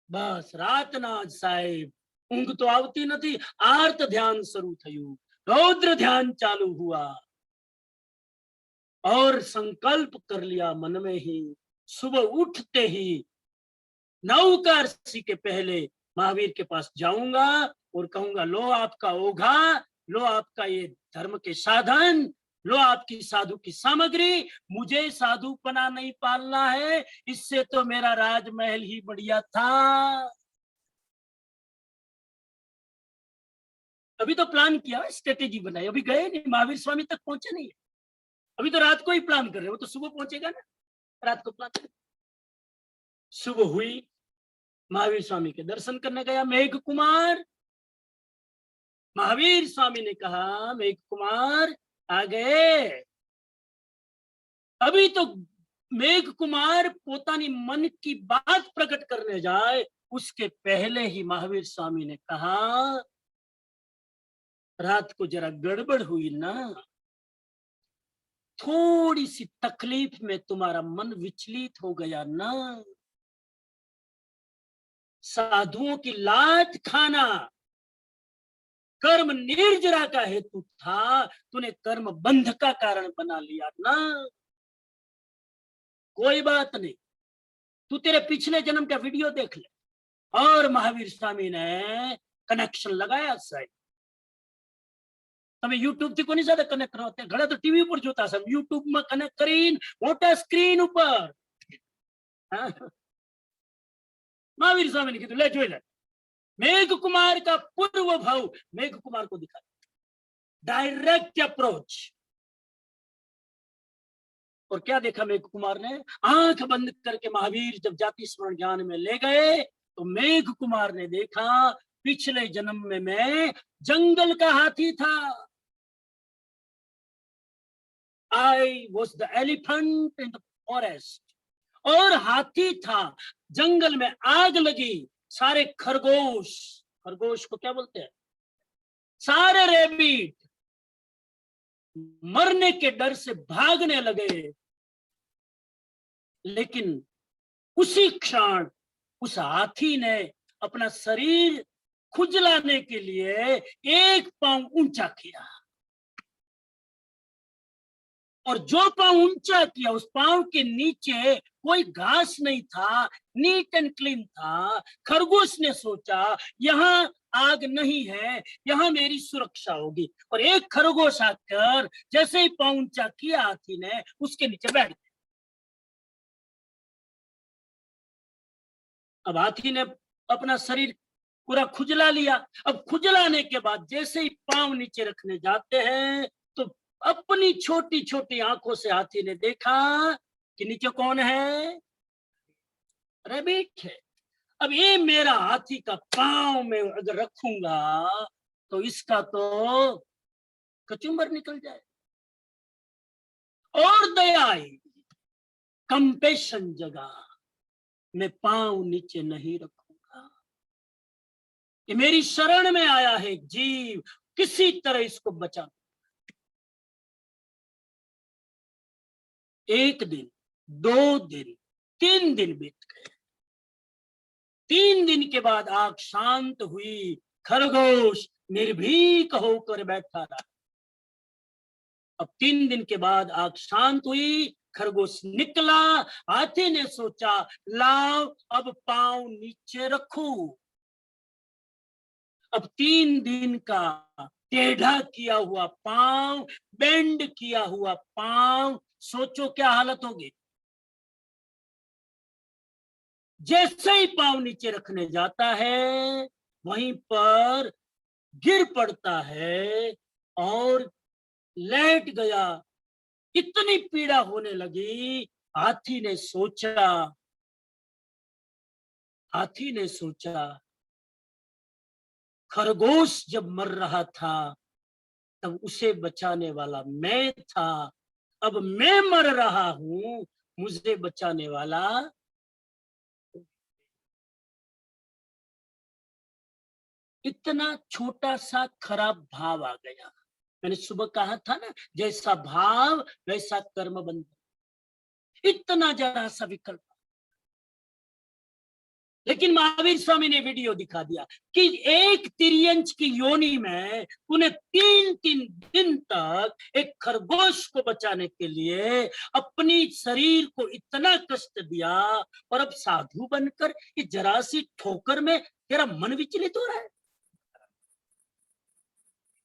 બસ રાતના જ સાહેબ ઊંઘ તો આવતી નથી, આર્ત ध्यान શરૂ થયું, रौद्र ध्यान चालू हुआ और संकल्प कर लिया मन में ही। सुबह उठते ही नौकारसी के पहले महावीर के पास जाऊंगा और कहूंगा, लो आपका ओघा, लो आपका ये धर्म के साधन, लो आपकी साधु की सामग्री। मुझे साधुपना नहीं पालना है, इससे तो मेरा राजमहल ही बढ़िया था। अभी तो प्लान किया, स्ट्रेटेजी बनाई, अभी गए नहीं, महावीर स्वामी तक पहुंचे नहीं। अभी तो रात को ही प्लान कर रहे हो, तो सुबह पहुंचेगा ना, रात को प्लान। सुबह हुई, महावीर स्वामी के दर्शन करने गया मेघ कुमार। महावीर स्वामी ने कहा, मेघ कुमार आ गए। अभी तो मेघ कुमार पोतानी मन की बात प्रकट करने जाए, उसके पहले ही महावीर स्वामी ने कहा, रात को जरा गड़बड़ हुई ना, थोड़ी सी तकलीफ में तुम्हारा मन विचलित हो गया ना। साधुओं की लात खाना कर्म निर्जरा का हेतु था, तूने कर्म बंध का कारण बना लिया ना। कोई बात नहीं, तू तेरे पिछले जन्म का वीडियो देख ले। और महावीर स्वामी ने कनेक्शन लगाया साहब। તમે યુટ્યુબ થી કોની સાથે કનેક્ટ કરો? ઘણા તો ટીવી ઉપર જોતા છે, યુટ્યુબ માં કનેક્ટ કરીને મોટા સ્ક્રીન ઉપર महावीर स्वामी ने कीधु, ले જોઈ લે। मेघ कुमार का पूर्व भाव मेघ कुमार को दिखा, डायरेक्ट अप्रोच। और क्या देखा मेघ कुमार ने? आंख बंद करके महावीर जब जाति स्मरण ज्ञान में ले गए तो मेघ कुमार ने देखा, पिछले जन्म में मैं जंगल का हाथी था। I was the elephant in the forest। और हाथी था, जंगल में आग लगी, सारे खरगोश, खरगोश को क्या बोलते हैं, सारे रैबिट मरने के डर से भागने लगे। लेकिन उसी क्षण उस हाथी ने अपना शरीर खुजलाने के लिए एक पांव ऊंचा किया। और जो पांव ऊंचा किया उस पांव के नीचे कोई घास नहीं था, नीट एंड क्लीन था। खरगोश ने सोचा यहाँ आग नहीं है, यहाँ मेरी सुरक्षा होगी, और एक खरगोश आकर जैसे ही पांव ऊंचा किया हाथी ने, उसके नीचे बैठ गया। अब हाथी ने अपना शरीर पूरा खुजला लिया। अब खुजलाने के बाद जैसे ही पांव नीचे रखने जाते हैं तो अपनी छोटी छोटी आंखों से हाथी ने देखा कि नीचे कौन है? रैबिट है। अब ये मेरा हाथी का पांव में अगर रखूंगा तो इसका तो कचुम्बर निकल जाए। और दया आई, कंपेशन जगा, मैं पांव नीचे नहीं रखूंगा। ये मेरी शरण में आया है जीव, किसी तरह इसको बचा। एक दिन, 2 दिन, 3 दिन बीत गए। 3 दिन के बाद आग शांत हुई। खरगोश निर्भीक होकर बैठा रहा। अब 3 दिन के बाद आग शांत हुई, खरगोश निकला। हाथी ने सोचा लाओ अब पांव नीचे रखूं। अब 3 दिन का टेढ़ा किया हुआ पांव, बेंड किया हुआ पांव, सोचो क्या हालत होगी। जैसे ही पांव नीचे रखने जाता है वहीं पर गिर पड़ता है और लेट गया। इतनी पीड़ा होने लगी। हाथी ने सोचा खरगोश जब मर रहा था तब उसे बचाने वाला मैं था, अब मैं मर रहा हूं, मुझे बचाने वाला। इतना छोटा सा खराब भाव आ गया। मैंने सुबह कहा था ना, जैसा भाव वैसा कर्म बंधन। इतना जरा सा विकल्प। लेकिन महावीर स्वामी ने वीडियो दिखा दिया कि एक तिर्यंच की योनि में उन्हें 3 दिन तक एक खरगोश को बचाने के लिए अपनी शरीर को इतना कष्ट दिया, और अब साधु बनकर इस जरा सी ठोकर में तेरा मन विचलित हो रहा है।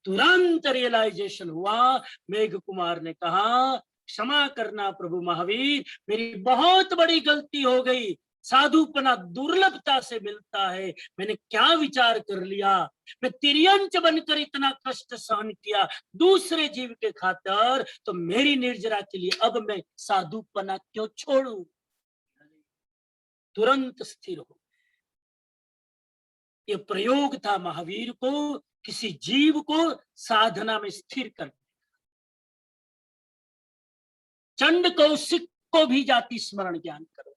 तुरंत रियलाइजेशन हुआ। मेघ कुमार ने कहा क्षमा करना प्रभु महावीर, मेरी बहुत बड़ी गलती हो गई। साधुपना दुर्लभता से मिलता है, मैंने क्या विचार कर लिया। मैं तिर्यंच बनकर इतना कष्ट सहन किया दूसरे जीव के खातिर, तो मेरी निर्जरा के लिए अब मैं साधुपना क्यों छोड़ूं। तुरंत स्थिर हो। ये प्रयोग था महावीर को किसी जीव को साधना में स्थिर करने। चंड कौशिक को भी जाति स्मरण ज्ञान करो।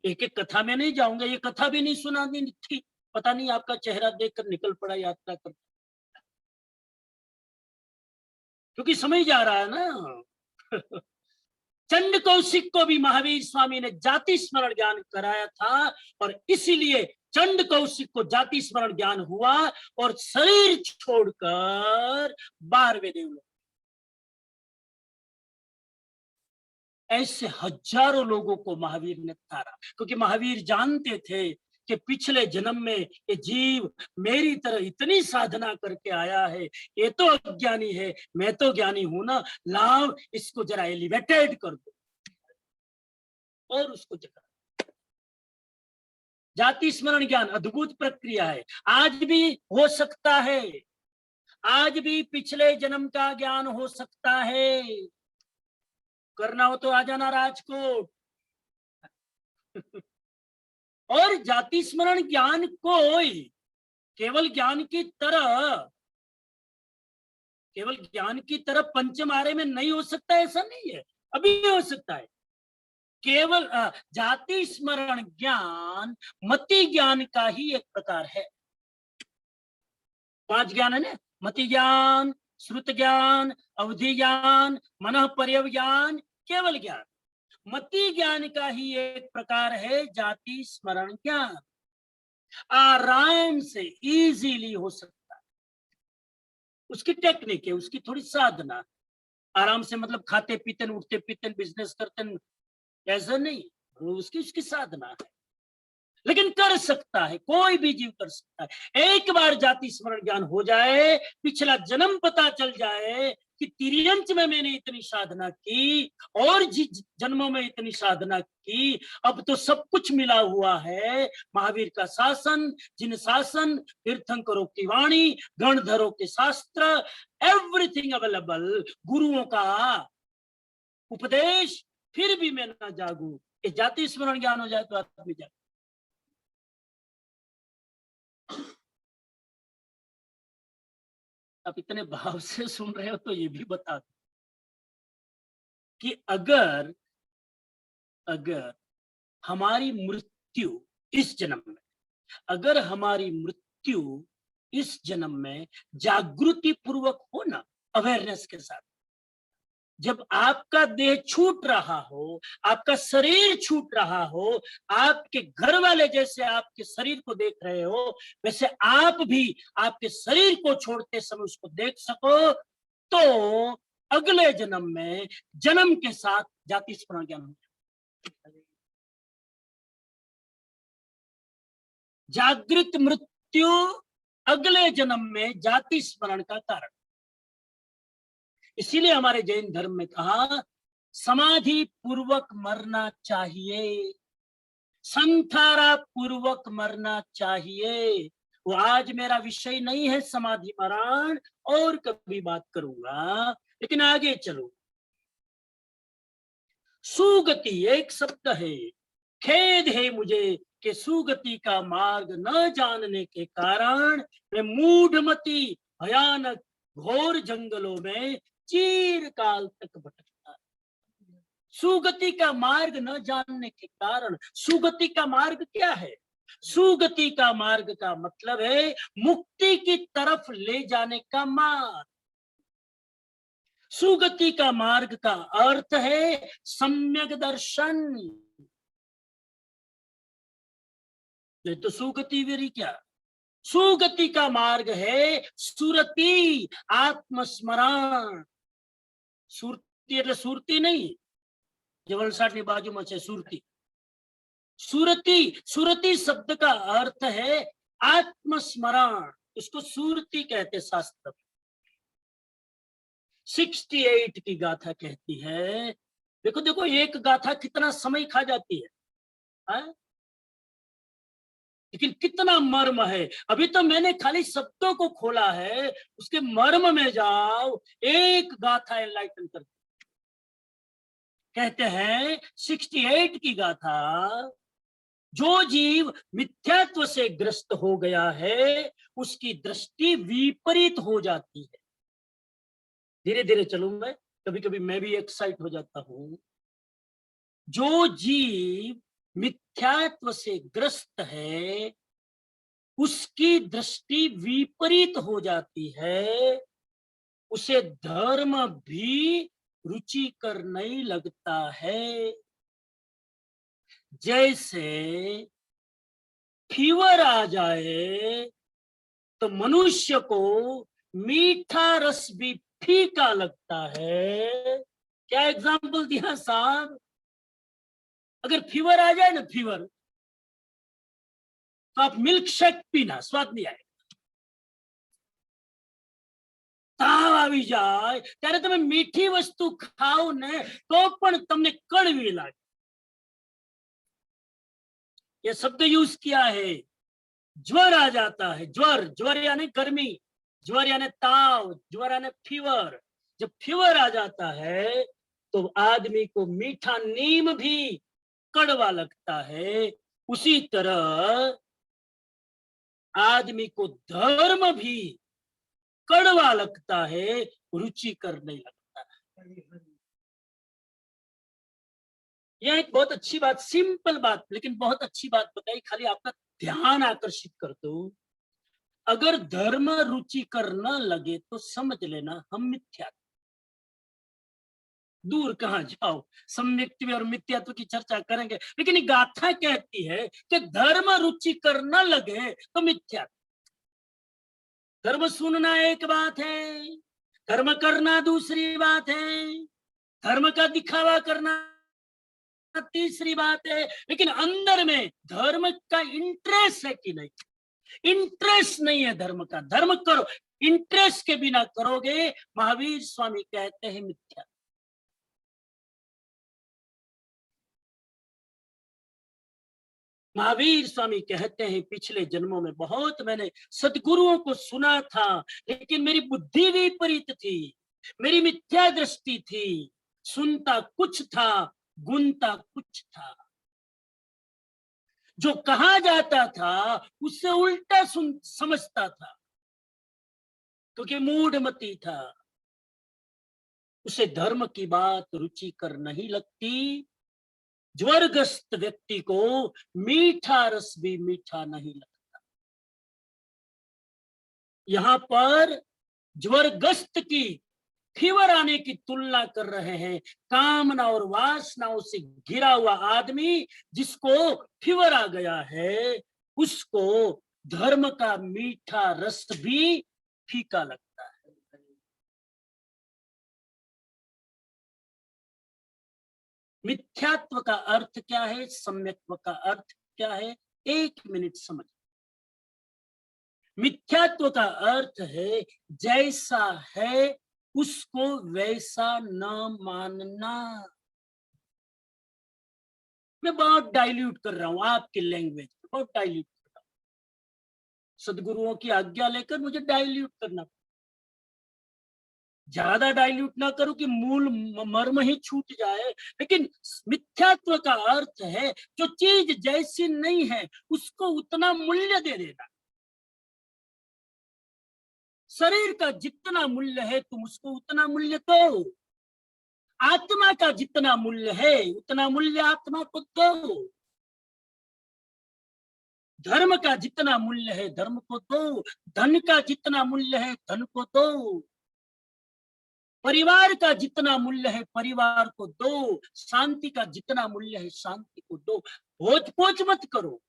एक एक कथा में नहीं जाऊंगा, ये कथा भी नहीं सुनानी थी, पता नहीं आपका चेहरा देखकर निकल पड़ा यात्रा कर, क्योंकि समझ जा रहा है ना। चंड कौशिक को भी महावीर स्वामी ने जाति स्मरण ज्ञान कराया था, और इसीलिए चंड कौशिक को जाति स्मरण ज्ञान हुआ और शरीर छोड़कर 12वें देवलोक। ऐसे हजारों लोगों को महावीर ने तारा, क्योंकि महावीर जानते थे कि पिछले जन्म में ये जीव मेरी तरह इतनी साधना करके आया है, ये तो अज्ञानी है, मैं तो ज्ञानी हूं ना, लाओ इसको जरा एलिवेटेड कर दो और उसको जगा। जाति स्मरण ज्ञान अद्भुत प्रक्रिया है, आज भी हो सकता है, आज भी पिछले जन्म का ज्ञान हो सकता है। करना हो तो आ जाना राजकोट। और जाति स्मरण ज्ञान को केवल ज्ञान की तरह पंचमारे में नहीं हो सकता, ऐसा नहीं है, अभी हो सकता है। केवल जाति स्मरण ज्ञान मति ज्ञान का ही एक प्रकार है। 5 ज्ञान है ना, मति ज्ञान, श्रुत ज्ञान, अवधि ज्ञान, मनः पर्यव ज्ञान, केवल ज्ञान। मति ज्ञान का ही एक प्रकार है जाति स्मरण ज्ञान। आराम से इजीली हो सकता है, उसकी टेक्निक है, उसकी थोड़ी साधना। आराम से मतलब खाते पीते उठते पीते बिजनेस करते, ऐसा नहीं, वो उसकी उसकी साधना है। लेकिन कर सकता है, कोई भी जीव कर सकता है। एक बार जाति स्मरण ज्ञान हो जाए, पिछला जन्म पता चल जाए कि तिर्यंच में मैंने इतनी साधना की और जन्मों में इतनी साधना की, अब तो सब कुछ मिला हुआ है। महावीर का शासन, जिन शासन, तीर्थंकरों की वाणी, गणधरों के शास्त्र, एवरीथिंग अवेलेबल, गुरुओं का उपदेश, फिर भी मैं ना जागू। ये जाति स्मरण ज्ञान हो जाए तो आदमी जागे। आप इतने भाव से सुन रहे हो तो ये भी बता दो कि अगर हमारी मृत्यु इस जन्म में, अगर हमारी मृत्यु इस जन्म में जागृति पूर्वक हो ना, अवेयरनेस के साथ, जब आपका देह छूट रहा हो, आपका शरीर छूट रहा हो, आपके घर वाले जैसे आपके शरीर को देख रहे हो, वैसे आप भी आपके शरीर को छोड़ते समय उसको देख सको, तो अगले जन्म में जन्म के साथ जाति स्मरण ज्ञान हो। जागृत मृत्यु अगले जन्म में जाति स्मरण का कारण। इसीलिए हमारे जैन धर्म में कहा समाधि पूर्वक मरना चाहिए, संथारा पूर्वक मरना चाहिए। वो आज मेरा विषय नहीं है समाधि मरण, और कभी बात करूंगा, लेकिन आगे चलो। सुगति एक शब्द है। खेद है मुझे कि सुगति का मार्ग न जानने के कारण मैं मूढ़मती भयानक घोर जंगलों में चीर काल तक भटकता। सुगति का मार्ग न जानने के कारण, सुगति का मार्ग क्या है? सुगति का मार्ग का मतलब है मुक्ति की तरफ ले जाने का मार्ग। सुगति का मार्ग का अर्थ है सम्यक दर्शन। नहीं तो सुगति वेरी क्या? सुगति का मार्ग है सुरति, आत्मस्मरण। सुरती એટલે सुरती नहीं, જે વલસાડની બાજુમાં છે સુરતી। सुरती, सुरती शब्द का अर्थ है आत्मस्मरण, इसको सुरती कहते शास्त्र। 68 की गाथा कहती है। देखो देखो एक गाथा कितना समय खा जाती है? लेकिन कितना मर्म है। अभी तो मैंने खाली शब्दों को खोला है, उसके मर्म में जाओ, एक गाथा एनलाइटन कर। कहते हैं 68 की गाथा, जो जीव मिथ्यात्व से ग्रस्त हो गया है उसकी दृष्टि विपरीत हो जाती है। धीरे धीरे चलूं मैं, कभी कभी मैं भी एक्साइट हो जाता हूं। जो जीव मिथ्यात्व से ग्रस्त है उसकी दृष्टि विपरीत हो जाती है, उसे धर्म भी रुचिकर नहीं लगता है। जैसे फीवर आ जाए तो मनुष्य को मीठा रस भी फीका लगता है। क्या एग्जाम्पल दिया साहब? अगर फीवर आ जाए ना, फीवर, तो आप मिल्क शेक पीना, स्वाद नहीं आएगा। ताव આવી જાય ત્યારે તમે મીઠી વસ્તુ ખાઓ ને તો પણ તમને કડવી લાગે। ये शब्द यूज किया है। ज्वर आ जाता है, ज्वर, ज्वर यानी गर्मी, ज्वर यानी ताव, ज्वर यानी फीवर। जब फीवर आ जाता है तो आदमी को मीठा नीम भी कड़वा लगता है। उसी तरह आदमी को धर्म भी कड़वा लगता है, रुचिकर नहीं लगता है। यह एक बहुत अच्छी बात, सिंपल बात, लेकिन बहुत अच्छी बात बताई, खाली आपका ध्यान आकर्षित कर दो। अगर धर्म रुचिकर न लगे तो समझ लेना हम मिथ्या। दूर कहां जाओ, सम्यक्त्व और मिथ्यात्व की चर्चा करेंगे, लेकिन गाथा कहती है कि धर्म रुचिकर न लगे तो मिथ्या। धर्म सुनना एक बात है, धर्म करना दूसरी बात है, धर्म का दिखावा करना तीसरी बात है, लेकिन अंदर में धर्म का इंटरेस्ट है कि नहीं? इंटरेस्ट नहीं है धर्म का, धर्म करो, इंटरेस्ट के बिना करोगे, महावीर स्वामी कहते हैं मिथ्या। महावीर स्वामी कहते हैं पिछले जन्मों में बहुत मैंने सदगुरुओं को सुना था, लेकिन मेरी बुद्धि विपरीत थी, मेरी मिथ्या दृष्टि थी, सुनता कुछ था, गुनता कुछ था। जो कहा जाता था उससे उल्टा समझता था, क्योंकि मूढ़मती था। उसे धर्म की बात रुचिकर नहीं लगती। ज्वरग्रस्त व्यक्ति को मीठा रस भी मीठा नहीं लगता। यहाँ पर ज्वरग्रस्त की फीवर आने की तुलना कर रहे हैं कामना और वासनाओं से घिरा हुआ आदमी, जिसको फीवर आ गया है, उसको धर्म का मीठा रस भी फीका लगता है। मिथ्यात्व का अर्थ क्या है, सम्यक्त्व का अर्थ क्या है, 1 मिनट समझ। मिथ्यात्व का अर्थ है जैसा है उसको वैसा न मानना। मैं बहुत डाइल्यूट कर रहा हूं आपकी लैंग्वेज, बहुत डाइल्यूट कर रहा हूं। सदगुरुओं की आज्ञा लेकर मुझे डाइल्यूट करना, ज्यादा डाइल्यूट ना करूं कि मूल मर्म ही छूट जाए। लेकिन मिथ्यात्व का अर्थ है जो चीज जैसी नहीं है उसको उतना मूल्य दे देना। शरीर का जितना मूल्य है तुम उसको उतना मूल्य दो, आत्मा का जितना मूल्य है उतना मूल्य आत्मा को दो, धर्म का जितना मूल्य है धर्म को दो, धन का जितना मूल्य है धन को दो, परिवार का जितना मूल्य है परिवार को दो, शांति का जितना मूल्य है शांति को दो। भोज पोज मत करो,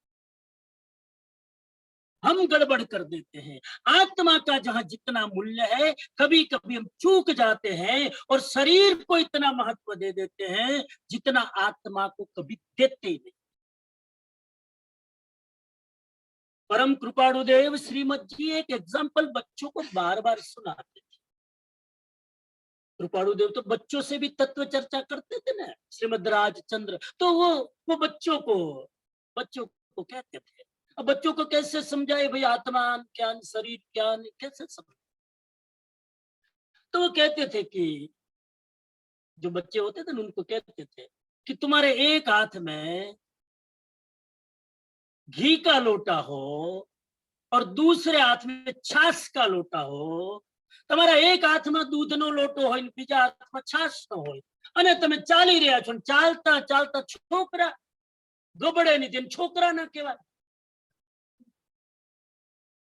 हम गड़बड़ कर देते हैं। आत्मा का जहां जितना मूल्य है कभी कभी हम चूक जाते हैं और शरीर को इतना महत्व दे देते हैं जितना आत्मा को कभी देते ही नहीं। परम कृपाणुदेव श्रीमद जी एक एग्जाम्पल बच्चों को बार बार सुनाते थे। कृपाणुदेव तो बच्चों से भी तत्व चर्चा करते थे ना, श्रीमद राजचंद्र। तो वो बच्चों को कहते थे। अब बच्चों को कैसे समझाए भाई, आत्मा क्या, शरीर क्या, कैसे समझ? तो वो कहते थे कि जो बच्चे होते थे ना उनको कहते थे कि तुम्हारे एक हाथ में घी का लोटा हो और दूसरे हाथ में छाछ का लोटा हो, તમારા એક હાથમાં દૂધનો લોટો હોય ને બીજા હાથમાં છાશનો હોય, અને તમે ચાલી રહ્યા છો, ચાલતા ચાલતા છોકરા ગબડે ને તેને છોકરા ના કહેવાય,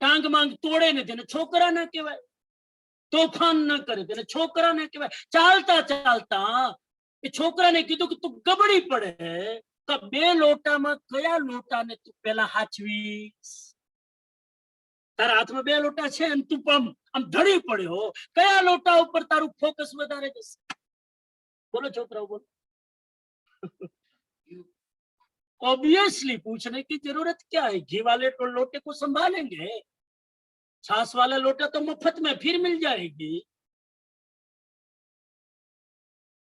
ટાંગ માંગ તોડે ને તેને છોકરા ના કહેવાય, તોફાન ન કરે તેને છોકરા ના કહેવાય। ચાલતા ચાલતા એ છોકરાને કીધું કે તું ગબડી પડે તો બે લોટામાં કયા લોટાને તું પહેલા હાચવીશ? તારા હાથમાં બે લોટા છે અને તું આમ ધડી પડ્યો, કયા લોટા ઉપર તારું ફોકસ વધારે જશે? બોલો છોકરાઓ, બોલો। ऑब्वियसली पूछने की जरूरत क्या है? घी वाले तो लोटे को संभालेंगे, छाछ वाला लोटा तो मुफ्त में फिर मिल जाएगी।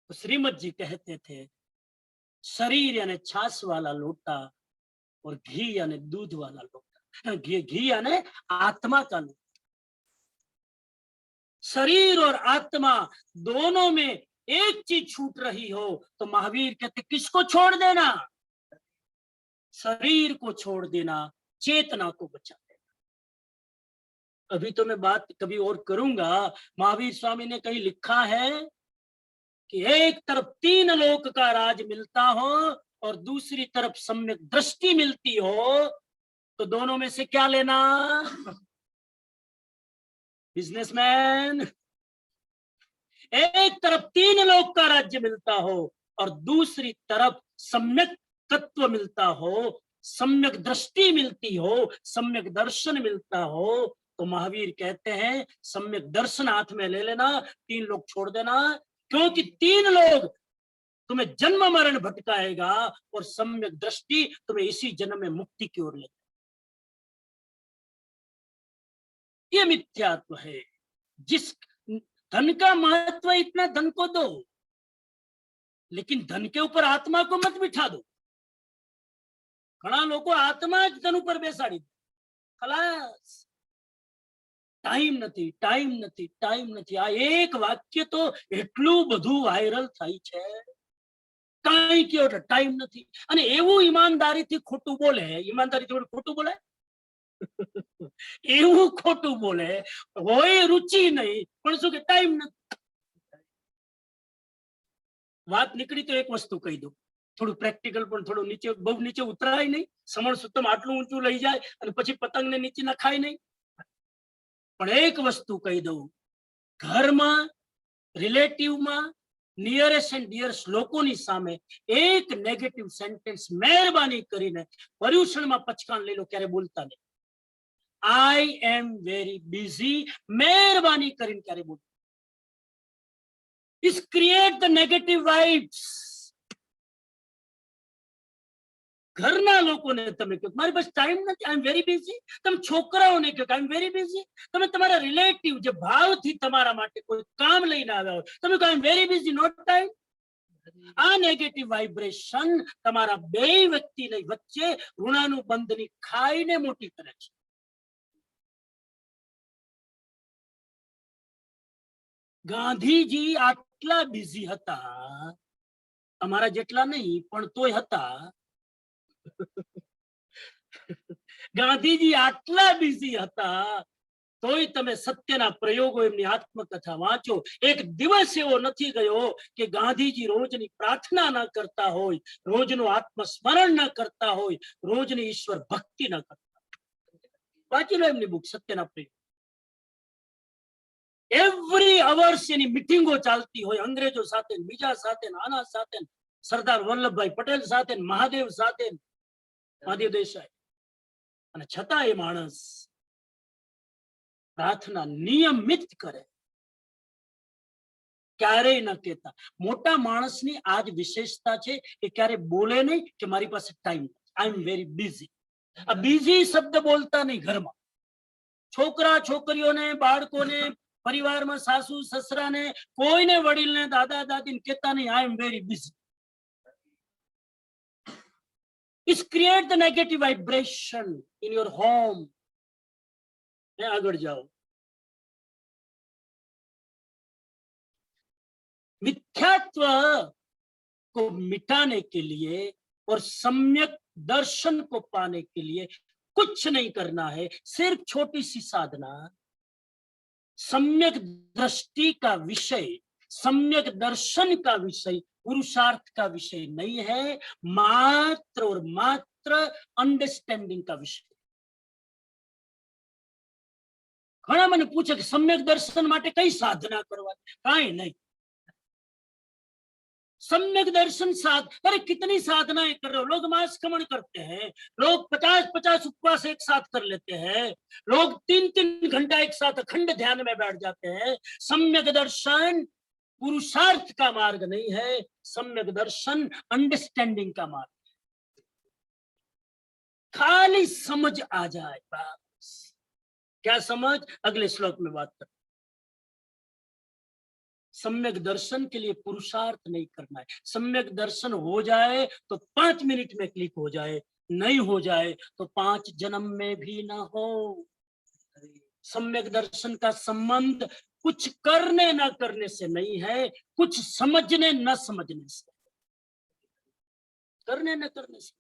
तो श्रीमद जी कहते थे शरीर यानी छाछ वाला लोटा और घी यानी दूध वाला लोटा, घी यानी आत्मा का लोटा। शरीर और आत्मा दोनों में एक चीज छूट रही हो तो महावीर कहते किसको छोड़ देना? शरीर को छोड़ देना, चेतना को बचा देना। अभी तो मैं बात कभी और करूंगा। महावीर स्वामी ने कहीं लिखा है कि एक तरफ 3 लोक का राज मिलता हो और दूसरी तरफ सम्यक दृष्टि मिलती हो, तो दोनों में से क्या लेना? बिजनेसमैन, एक तरफ 3 लोक का राज्य मिलता हो और दूसरी तरफ सम्यक तत्व मिलता हो, सम्यक दृष्टि मिलती हो, सम्यक दर्शन मिलता हो, तो महावीर कहते हैं सम्यक दर्शन हाथ में ले लेना, 3 लोग छोड़ देना, क्योंकि 3 लोग तुम्हें जन्म मरण भटकाएगा और सम्यक दृष्टि तुम्हें इसी जन्म में मुक्ति की ओर ले। ये मिथ्यात्व है। जिस धन का महत्व है, इतना धन को दो, लेकिन धन के ऊपर आत्मा को मत बिठा दो। घना लोगों आत्मा ज धन ऊपर बेसाड़ी दे, खलास। टाइम નથી, टाइम નથી, टाइम નથી। આ એક વાક્ય તો એટલું બધું વાયરલ થઈ છે, કાંઈ કયો ટાઈમ નથી। અને એવું ઈમાનદારીથી ખોટું બોલે, ઈમાનદારીથી ખોટું બોલે, એવું ખોટું બોલે, હોય રુચિ નહીં, પણ શું કે ટાઈમ નથી। વાત નીકળી તો એક વસ્તુ કહી દઉં, થોડું પ્રેક્ટિકલ, પણ થોડું નીચે, બહુ નીચે ઉતરાય નહીં। સમણ સુતમ આટલું ઊંચું લઈ જાય અને પછી પતંગને નીચે નખાય નહીં। પણ એક વસ્તુ કહી દઉં, ઘરમાં, રિલેટિવમાં, નિયરેસ્ટ એન્ડ ડિયરેસ્ટ લોકોની સામે એક નેગેટિવ સેન્ટેન્સ મહેરબાની કરીને પર્યુષણમાં પચકાન લઈ લો, ક્યારે બોલતા નહીં। આઈ એમ વેરી બિઝી મહેરબાની કરીને ક્યારે બોલતા। Is create the negative vibes। ઘરના લોકોને તમે કહો મારી પાસે ટાઈમ નથી, આઈ એમ વેરી બિઝી। તમે છોકરાઓને કહો આઈ એમ વેરી બિઝી। તમે તમારા રિલેટિવ જે ભાવથી તમારા માટે કોઈ કામ લઈને આવ્યા હોય, તમે કહો I am very busy, not time. આ નેગેટિવ વાઇબ્રેશન તમારા બે વ્યક્તિની વચ્ચે ઋણાનુબંધની ખાઈને મોટી કરે છે। ગાંધીજી આટલા બિઝી હતા, તમારા જેટલા નહીં, પણ તોય હતા। ગાંધીજી આટલા બિઝી હતા, તોય તમે સત્યના પ્રયોગો, એમની આત્મકથા વાંચો। એક દિવસ એવો નથી ગયો કે ગાંધીજી રોજની પ્રાર્થના ન કરતા હોય, રોજનું આત્મસ્મરણ ન કરતા હોય, રોજની ઈશ્વર ભક્તિ ન કરતા। વાંચી લો એમની બુક સત્યના પ્રયોગ। એવરી અવર્સ એની મીટિંગો ચાલતી હોય, અંગ્રેજો સાથે, બીજા સાથે, આના સાથે, સરદાર વલ્લભભાઈ પટેલ સાથે, મહાદેવ સાથે, મહાદેવ દેસાઈ। અને છતાં એ માણસ પ્રાર્થના નિયમિત કરે, ક્યારેય ન કહેતા। મોટા માણસની આજ વિશેષતા છે, એ ક્યારે બોલે નહીં કે મારી પાસે ટાઈમ નથી, આઈ એમ વેરી બિઝી। આ બિઝી શબ્દ બોલતા નહીં ઘરમાં। છોકરા છોકરીઓને, બાળકોને, પરિવારમાં સાસુ સસરાને, કોઈને, વડીલને, દાદા દાદીને કહેતા નહીં I am very busy. It create the negative vibration in your home। આગળ જાઓ। मिथ्यात्व को मिटाने के लिए और सम्यक दर्शन को पाने के लिए कुछ नहीं करना है, सिर्फ छोटी सी साधना। सम्यक दृष्टि का विषय, सम्यक दर्शन का विषय पुरुषार्थ का विषय नहीं है, मात्र और मात्र अंडरस्टैंडिंग का विषय। घणा મને પૂછે કે સમ્યક દર્શન માટે કઈ સાધના કરવા? કાંઈ નહીં। सम्यक दर्शन अरे कितनी साधनाएं कर रहे हो। लोग मांस खमन करते हैं, लोग 50-50 उपवास एक साथ कर लेते हैं, लोग 3-3 घंटा एक साथ अखंड ध्यान में बैठ जाते हैं। सम्यक दर्शन पुरुषार्थ का मार्ग नहीं है, सम्यक दर्शन अंडरस्टैंडिंग का मार्ग। खाली समझ आ जाए बस। क्या समझ? अगले श्लोक में बात करते। सम्यक दर्शन के लिए पुरुषार्थ नहीं करना है। सम्यक दर्शन हो जाए तो 5 मिनट में क्लिक हो जाए, नहीं हो जाए तो 5 जन्म में भी ना हो। सम्यक दर्शन का संबंध कुछ करने न करने से नहीं है, कुछ समझने न समझने से। करने न करने से।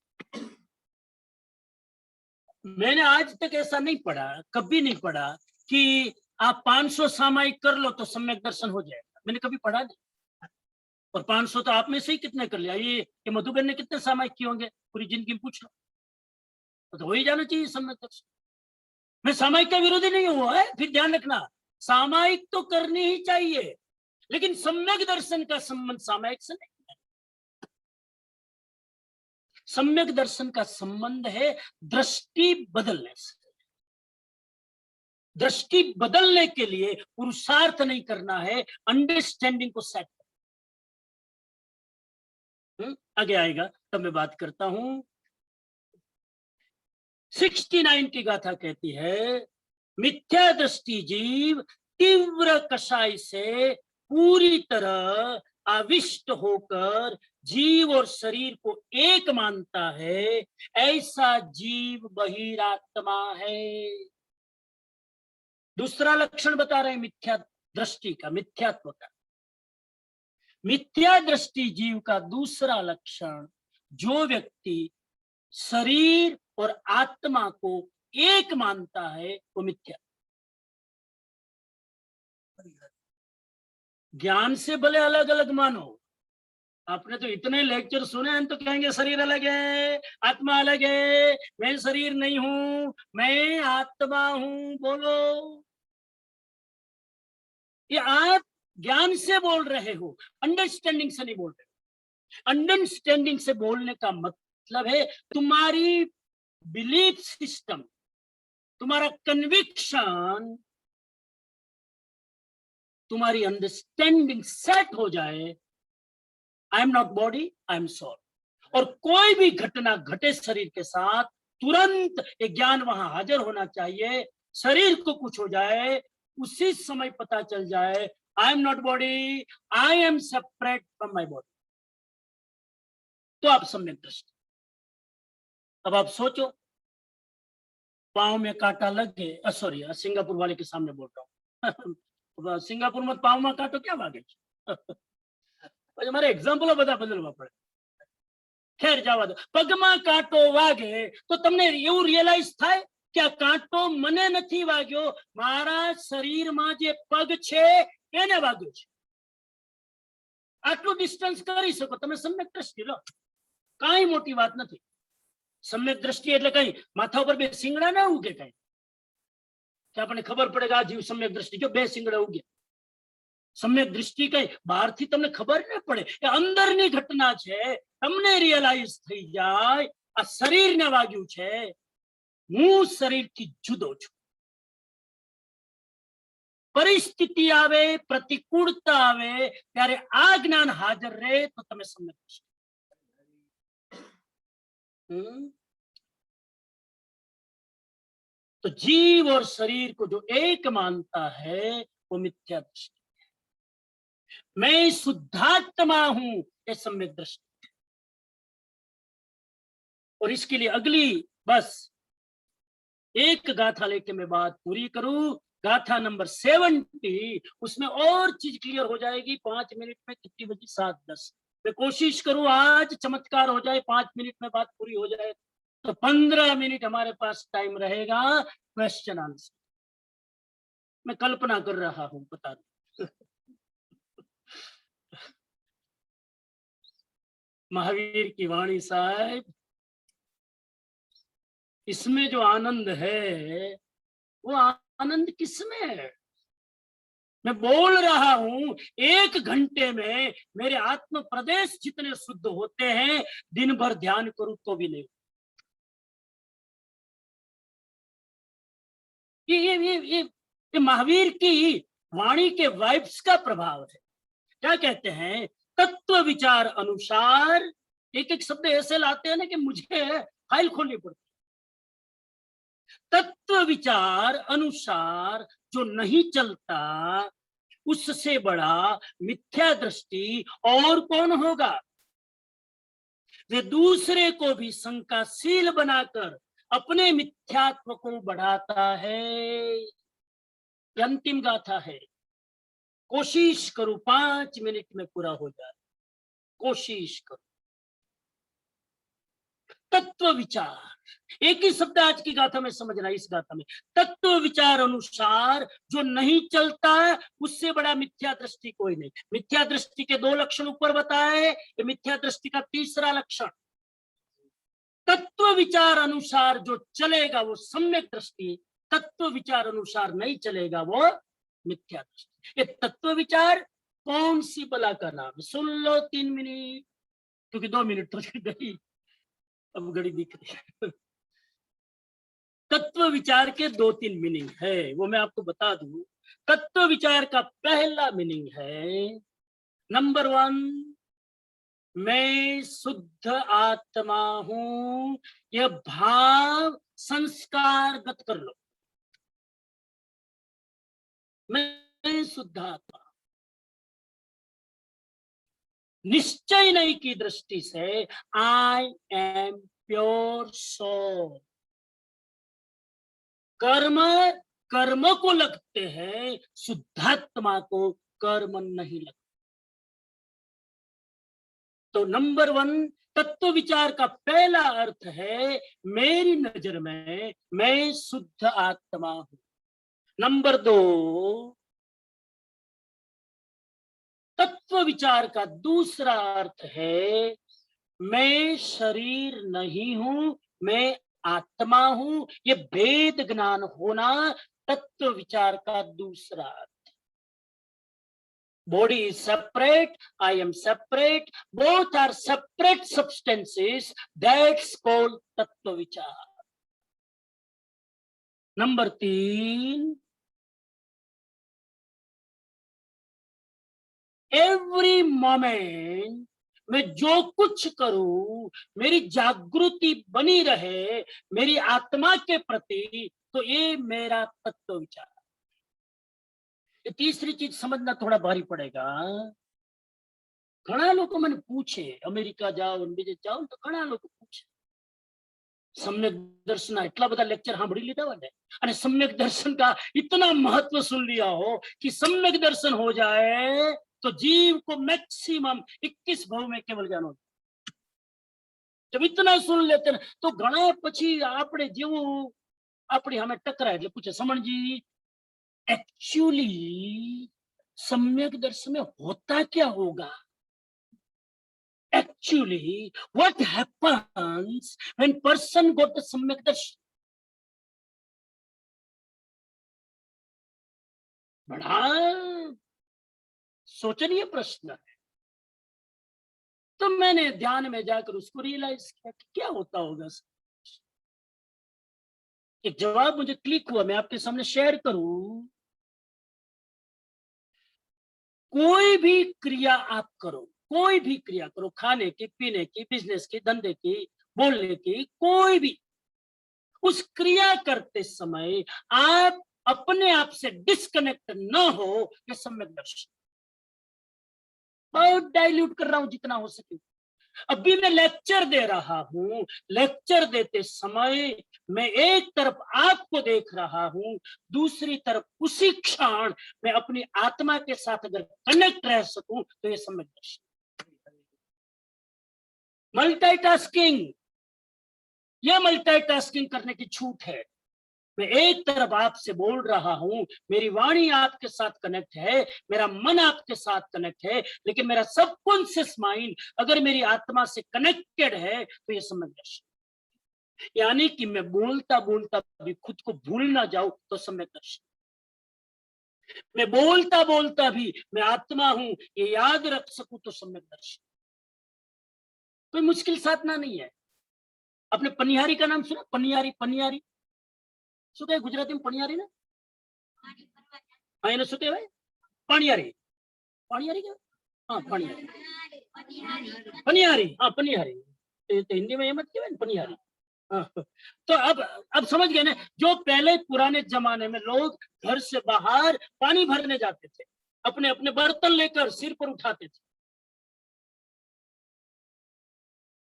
मैंने आज तक ऐसा नहीं पढ़ा, कभी नहीं पढ़ा कि आप 500 सामायिक कर लो तो सम्यक दर्शन हो जाएगा। मैंने कभी पढ़ा नहीं। और 500 तो आप में से ही कितने कर लिया? ये मधुबन ने कितने सामायिक किए होंगे? पूरी जिंदगी में पूछ लो, तो हो ही जाना चाहिए सम्यक दर्शन। मैं सामायिक का विरोधी नहीं हुआ है, फिर ध्यान रखना, सामायिक तो करनी ही चाहिए, लेकिन सम्यक दर्शन का संबंध सामायिक से नहीं है। सम्यक दर्शन का संबंध है दृष्टि बदलने से। दृष्टि बदलने के लिए पुरुषार्थ नहीं करना है, अंडरस्टैंडिंग को सेट। आगे आएगा तब मैं बात करता हूं। 69 की गाथा कहती है, मिथ्या दृष्टि जीव तीव्र कषाय से पूरी तरह आविष्ट होकर जीव और शरीर को एक मानता है, ऐसा जीव बहिरात्मा है। दूसरा लक्षण बता रहे हैं मिथ्या दृष्टि का, मिथ्यात्व का। मिथ्या दृष्टि जीव का दूसरा लक्षण, जो व्यक्ति शरीर और आत्मा को एक मानता है वो मिथ्या। ज्ञान से भले अलग अलग मानो, आपने तो इतने लेक्चर सुने हैं तो कहेंगे शरीर अलग है, आत्मा अलग है, मैं शरीर नहीं हूं, मैं आत्मा हूं। बोलो, ये आप ज्ञान से बोल रहे हो, अंडरस्टैंडिंग से नहीं बोल रहे। अंडरस्टैंडिंग से बोलने का मतलब है तुम्हारी बिलीफ सिस्टम, तुम्हारा कन्विक्शन, तुम्हारी अंडरस्टैंडिंग सेट हो जाए, I am not body, I am soul. और कोई भी घटना घटे शरीर के साथ, तुरंत एक ज्ञान वहां हाजिर होना चाहिए। शरीर को कुछ हो जाए, उसी समय पता चल जाए I am not body, I M separate from my body. तो आप सम्यक दृष्टि। अब आप सोचो, पाँव में कांटा लग गए, सॉरी सिंगापुर वाले के सामने बोल रहा हूँ सिंगापुर में पाँव में कांटो क्या वागे मारे एग्जाम्पल बता बदलवा पड़े। ખેર જવા દો, પગમાં કાંટો વાગે તો તમને એવું રિયલાઇઝ થાય કે આ કાંટો મને નથી વાગ્યો, મારા શરીરમાં જે પગ છે એને વાગ્યો છે। આટલું ડિસ્ટન્સ કરી શકો તમે, સમ્યક દ્રષ્ટિ લો, કાંઈ મોટી વાત નથી। સમ્યક દ્રષ્ટિ એટલે કઈ માથા ઉપર બે સિંગડા ના ઉગે, કઈ કે આપણને ખબર પડે કે આ જીવ સમ્યક દ્રષ્ટિ, જો બે સિંગડા ઉગે। सम्यक दृष्टि कई बाहर थी तमने खबर न पड़े, अंदरनी घटना छे, तमने रियलाइज थई जाय आ शरीर ने वाग्યું છે, હું શરીરથી જુદો છું। परिस्थिति आवे, प्रतिकूलता आवे ત્યારે આ જ્ઞાન હાજર રહે તો તમે सम्यक दृष्टि। तो जीव और शरीर को जो एक मानता है वो मिथ्या दृष्टि। मैं शुद्धात्मा हूं, ये सम्यक दृष्टि। और इसके लिए अगली बस एक गाथा लेके मैं बात पूरी करूं, गाथा नंबर 70, उसमें और चीज क्लियर हो जाएगी। 5 मिनट में कितनी बजी? 7:10। मैं कोशिश करूं आज चमत्कार हो जाए, 5 मिनट में बात पूरी हो जाए, तो 15 मिनट हमारे पास टाइम रहेगा क्वेश्चन आंसर। मैं कल्पना कर रहा हूं, बता दो। महावीर की वाणी साहब, इसमें जो आनंद है वो आनंद किसमें है? मैं बोल रहा हूं 1 घंटे में मेरे आत्म प्रदेश जितने शुद्ध होते हैं, दिन भर ध्यान करूं तो भी नहीं। ये महावीर की वाणी के वाइब्स का प्रभाव है। क्या कहते हैं? तत्व विचार अनुसार, एक एक शब्द ऐसे लाते हैं ना कि मुझे फाइल खोलनी पड़ती। तत्व विचार अनुसार जो नहीं चलता, उससे बड़ा मिथ्या दृष्टि और कौन होगा? वे दूसरे को भी शंकाशील बनाकर अपने मिथ्यात्व को बढ़ाता है। अंतिम गाथा है, कोशिश करो 5 मिनट में पूरा हो जाए, कोशिश करो। तत्व विचार, एक ही शब्द आज की गाथा में समझना। इस गाथा में तत्व विचार अनुसार जो नहीं चलता है, उससे बड़ा मिथ्या दृष्टि कोई नहीं। मिथ्या दृष्टि के 2 लक्षण ऊपर बताए, ये मिथ्या दृष्टि का तीसरा लक्षण। तत्व विचार अनुसार जो चलेगा वो सम्यक दृष्टि, तत्व विचार अनुसार नहीं चलेगा वो मिथ्या दृष्टि। ये तत्व विचार कौन सी बला का नाम है? सुन लो 3 मिनट, क्योंकि 2 मिनट तो गई, अब घड़ी दिख रही है। तत्व विचार के 2-3 मीनिंग है, वो मैं आपको बता दूं। तत्व विचार का पहला मीनिंग है, नंबर 1, मैं शुद्ध आत्मा हूं। यह भाव संस्कारगत कर लो, मैं शुद्ध आत्मा। निश्चय की दृष्टि से आई एम प्योर सोल। कर्म को लगते हैं, शुद्धात्मा को कर्म नहीं लगते। तो नंबर 1, तत्व विचार का पहला अर्थ है, मेरी नजर में मैं शुद्ध आत्मा हूं। नंबर 2, तत्व विचार का दूसरा अर्थ है, मैं शरीर नहीं हूं, मैं आत्मा हूं। ये भेद ज्ञान होना तत्व विचार का दूसरा अर्थ। Body is separate, I am separate, both are separate substances, that's called tattva vichar. Number 3, every moment मैं जो कुछ करूं, मेरी जागृति बनी रहे मेरी आत्मा के प्रति, तो ये मेरा तत्व विचार। ये तीसरी चीज समझना थोड़ा भारी पड़ेगा। घना लोग मैंने पूछे, अमेरिका जाओ विदेश जाओ तो घना लोग पूछे, सम्यक दर्शन એટલા બધા લેક્ચર સાંભળી લીધા હોય ને, અને सम्यक दर्शन का इतना महत्व सुन लिया हो कि सम्यक दर्शन हो जाए तो जीव को मैक्सिमम 21 भाव में केवल ज्ञान हो। जब इतना सुन लेते हैं तो घना પછી આપણે જેવું આપણી સામે ટકરાય એટલે પૂછે, સમણજી एक्चुअली सम्यक दर्शन में होता क्या होगा? Actually, what happens when person got the सम्यक दर्शन? बड़ा सोचनीय प्रश्न है। तो मैंने ध्यान में जाकर उसको रियलाइज किया कि क्या होता होगा। एक जवाब मुझे क्लिक हुआ, मैं आपके सामने शेयर करूं। कोई भी क्रिया आप करो, कोई भी क्रिया करो, खाने की, पीने की, बिजनेस की, धंधे की, बोलने की, कोई भी, उस क्रिया करते समय आप अपने आप से डिस्कनेक्ट न हो, ये सम्यक दर्शन। बहुत डाइल्यूट कर रहा हूं जितना हो सके। अभी मैं लेक्चर दे रहा हूं, लेक्चर देते समय मैं एक तरफ आपको देख रहा हूं, दूसरी तरफ उसी क्षण मैं अपनी आत्मा के साथ अगर कनेक्ट रह सकूं तो ये सम्यक दर्शन। मल्टीटास्किंग, यह मल्टीटास्किंग करने की छूट है। मैं एक तरफ आपसे बोल रहा हूं, मेरी वाणी आपके साथ कनेक्ट है, मेरा मन आपके साथ कनेक्ट है, लेकिन मेरा सबकॉन्शियस माइंड अगर मेरी आत्मा से कनेक्टेड है तो ये सम्यक दर्शन। यानी कि मैं बोलता बोलता भी खुद को भूल ना जाऊं तो सम्यक दर्शन। मैं बोलता बोलता भी मैं आत्मा हूं ये याद रख सकूं तो सम्यक दर्शन। कोई मुश्किल साधना नहीं है। आपने पनिहारी का नाम सुना? पनिहारी, पनिहारी શું કહે ગુજરાતીમાં? પણિયારી ને હા, એને શું કહેવાય? પણિયારી, પણિયારી કહેવાય? હા, પણિયારી, પનિહારી, हाँ पनिहारी, तो हिंदी में मत कहें पनिहारी। हाँ, तो अब समझ गए ना, जो पहले पुराने जमाने में लोग घर से बाहर पानी भरने जाते थे, अपने अपने बर्तन लेकर सिर पर उठाते थे।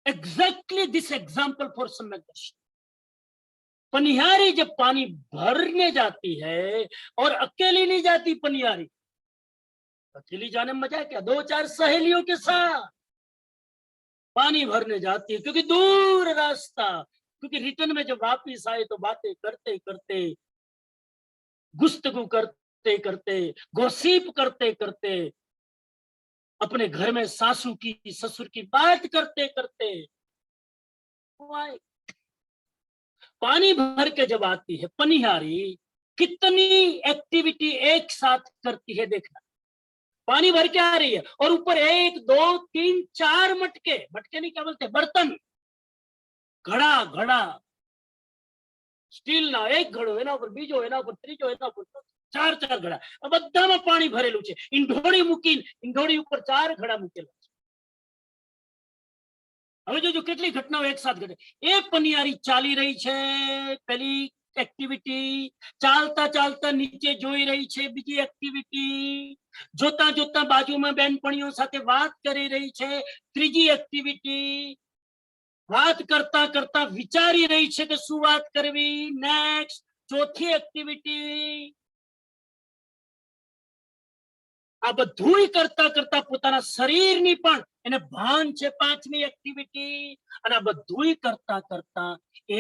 एग्जैक्टली दिस एग्जाम्पल फॉर सम्यक दर्शन। पनिहारी जब पानी भरने जाती है और अकेली नहीं जाती पनिहारी, अकेली जाने में मजा क्या, 2-4 सहेलियों के साथ पानी भरने जाती है, क्योंकि दूर रास्ता, क्योंकि रिटर्न में जब वापिस आए तो बातें करते करते, गुफ्तगू करते करते, गॉसिप करते करते, अपने घर में सासू की ससुर की बात करते करते पानी भर के जब आती है पनिहारी, कितनी एक्टिविटी एक साथ करती है देखना। पानी भर के आ रही है और ऊपर 1, 2, 3, 4 मटके, मटके नहीं क्या बोलते, बर्तन, घड़ा घड़ा, સ્ટીલના એક ઘડો, એના ઉપર બીજો, એના ઉપર ત્રીજો, એના ઉપર ચાર ઘડા, આ બધામાં પાણી ભરેલું છે. ઈંઢોળી મૂકીને ઈંઢોળી ઉપર 4 ઘડા મૂકેલા છે. હવે જોજો કેટલી ઘટનાઓ એક સાથે ઘટે. એ પનિયારી ચાલી રહી છે, પેલી એક્ટિવિટી, ચાલતા ચાલતા નીચે જોઈ રહી છે બીજી એક્ટિવિટી, જોતા જોતા બાજુમાં બેનપણીઓ સાથે વાત કરી રહી છે ત્રીજી એક્ટિવિટી, વાત કરતા કરતા વિચારી રહી છે કે શું વાત કરવી, નેક્સ્ટ ચોથી એક્ટિવિટી. આ બધું કરતા કરતા પોતાના શરીરની પણ એને ભાન છે, 5મી એક્ટિવિટી. અને આ બધું કરતા કરતા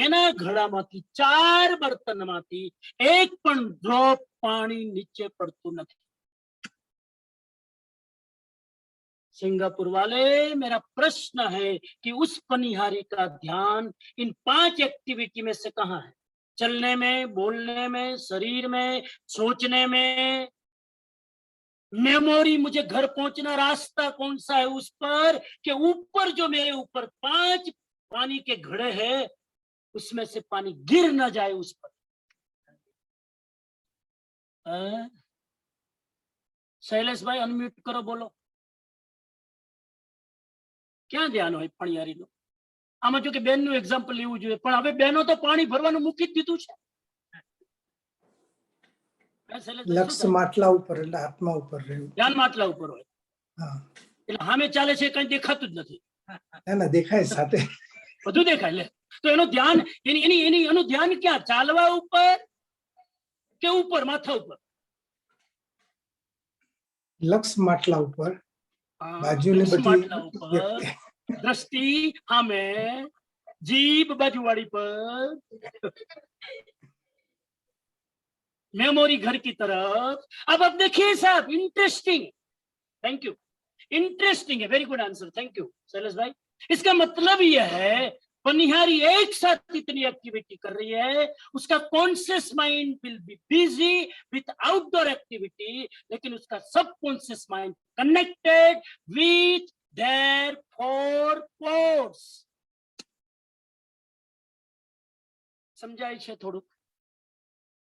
એના ઘડામાંથી 4 બર્તનમાંથી એક પણ ડ્રોપ પાણી નીચે પડતું નથી. सिंगापुर वाले, मेरा प्रश्न है कि उस पनिहारी का ध्यान इन 5 एक्टिविटी में से कहाँ है? चलने में, बोलने में, शरीर में, सोचने में, मेमोरी, मुझे घर पहुंचना रास्ता कौन सा है उस पर, कि ऊपर जो मेरे ऊपर 5 पानी के घड़े हैं उसमें से पानी गिर ना जाए उस पर. शैलेश भाई अनम्यूट करो, बोलो. ક્યાં ધ્યાન હોય પણિયારીનું? આમાં જો કે બેનનું એક્ઝામ્પલ લેવું જોઈએ, પણ હવે બેનો તો પાણી ભરવાનું મૂકી જ દીધું છે. લક્ષ્ય માટલા ઉપર, એટલે આત્મા ઉપર રહ્યું, ધ્યાન માટલા ઉપર હોય. હા, એટલે સામે ચાલે છે કઈ દેખાતું જ નથી. ના દેખાય, સાથે બધું દેખાય. લે તો એનું ધ્યાન, એનું ધ્યાન ક્યાં? ચાલવા ઉપર કે ઉપર માથા ઉપર? લક્ષ્ય માટલા ઉપર, બાજુની બધી દ્રષ્ટિ સામે, જીભ બાજુવાળી પર, मेमोरी घर की तरफ. अब आप देखिए साहब, इंटरेस्टिंग, थैंक यू, इंटरेस्टिंग है, very good answer, thank you Shailesh भाई. इसका मतलब यह है पनिहारी एक साथ इतनी एक्टिविटी कर रही है, उसका conscious mind will be busy with outdoor activity, लेकिन उसका subconscious mind connected with their 4 pores. समझाय છે થોડું?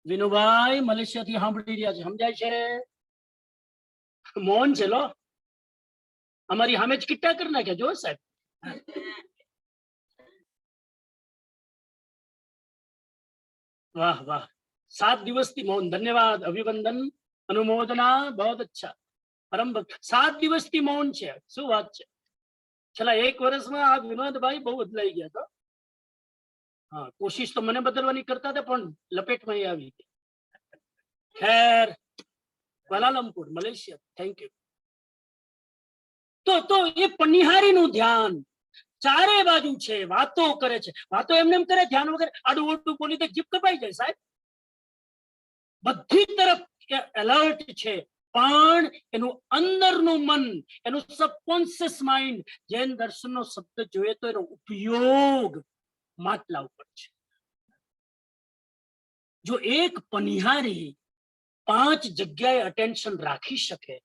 વિનુભાઈ મલેશિયાથી સાંભળી રહ્યા છે, સમજાય છે? મૌન છે લો, અમારી સામે જ કિટ્ટા કરી નાખ્યા જો સાહેબ. वाह वाह, 7 દિવસથી મૌન. ધન્યવાદ, અભિવંદન, અનુમોદના, बहुत अच्छा. પરમ ભક્ત 7 દિવસથી મૌન છે. શું વાત છે? છેલ્લા 1 વર્ષમાં આ વિનોદભાઈ બહુ બદલાઈ ગયા તો. હા, કોશિશ તો મને બદલવાની કરતા હતા પણ લપેટમાં આવી ગઈ. ખેર, ક્વાલાલંપુર મલેશિયા, થેન્ક યુ. તો એ પનિહારીનું ધ્યાન ચારે બાજુ છે, વાતો કરે છે. વાતો એમને એમ કરે, ધ્યાન વગર આડું ઓડું બોલી તો જીભ કપાઈ જાય સાહેબ. બધી તરફ એલર્ટ છે, પણ એનું અંદરનું મન, એનું સબકોન્શિયસ માઇન્ડ, જૈન દર્શનનો શબ્દ જોઈએ તો એનો ઉપયોગ માટલા ઉપર છે. જો એક પનિહારી 5 જગ્યાએ અટેન્શન રાખી શકે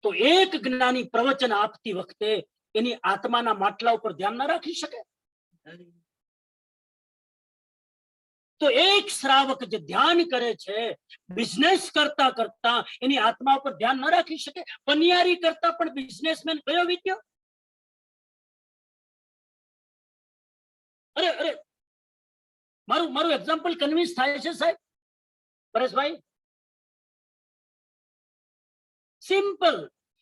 તો એક જ્ઞાની પ્રવચન આપતી વખતે એની આત્માના માટલા ઉપર ધ્યાન ના રાખી શકે? તો એક શ્રાવક જે ધ્યાન કરે છે, બિઝનેસ કરતા કરતા એની આત્મા ઉપર ધ્યાન ના રાખી શકે? પનિયારી કરતા પણ બિઝનેસમેન કયો વિદ્યો? અરે અરે, મારું એક્ઝામ્પલ કન્વિન્સ થાય છે સાહેબ? પરેશભાઈ, સિમ્પલ.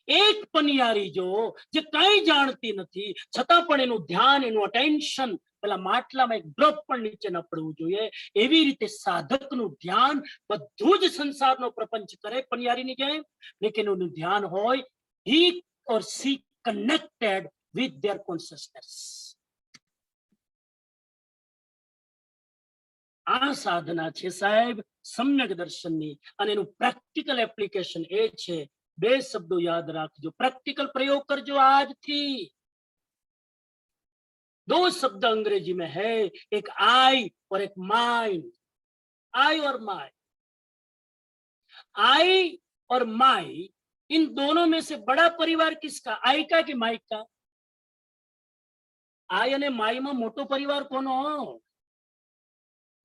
એક પનિયારી જો જે કઈ જાણતી નથી છતાં પણ એનું ધ્યાન, એનું અટેન્શન પેલા માટલામાં એક ડ્રોપ પણ નીચે ન પડવું જોઈએ, એવી રીતે સાધકનું ધ્યાન બધું જ સંસારનો પ્રપંચ કરે પનિયારીની જેમ, લેકિન એનું ધ્યાન હોય he or she connected with their consciousness. આ સાધના છે સાહેબ સમ્યક દર્શનની, અને એનું પ્રેક્ટિકલ એપ્લિકેશન એ છે. 2 શબ્દો યાદ રાખજો, પ્રેક્ટિકલ પ્રयोग करजो आज थी. 2 शब्द अंग्रेजी में है, एक आई और एक माइंड. आई और माई, आई और माई, इन दोनों में से बड़ा परिवार किसका? आई का कि माई का? आई અને માઈ માં મોટો પરિવાર કોનો?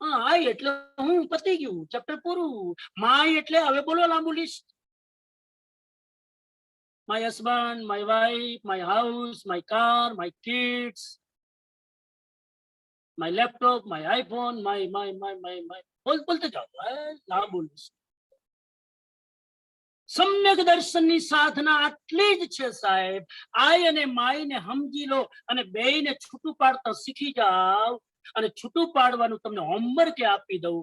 હા આઈ એટલે હું, પતી ગયું, ચેપ્ટર પૂરું. માય એટલે હવે બોલો લાંબુ list. My husband, my wife, my house, my car, my kids, my laptop, my iPhone, my my my my my બોલતે જાઓ. લાંબુ લિસ્ટ. સમ્યક દર્શનની સાધના આટલી જ છે સાહેબ. આઈ અને માય ને સમજી લો અને બેયને છૂટું પાડતા શીખી જાઓ. અને છૂટું પાડવાનું તમને હોમવર્ક આપી દઉં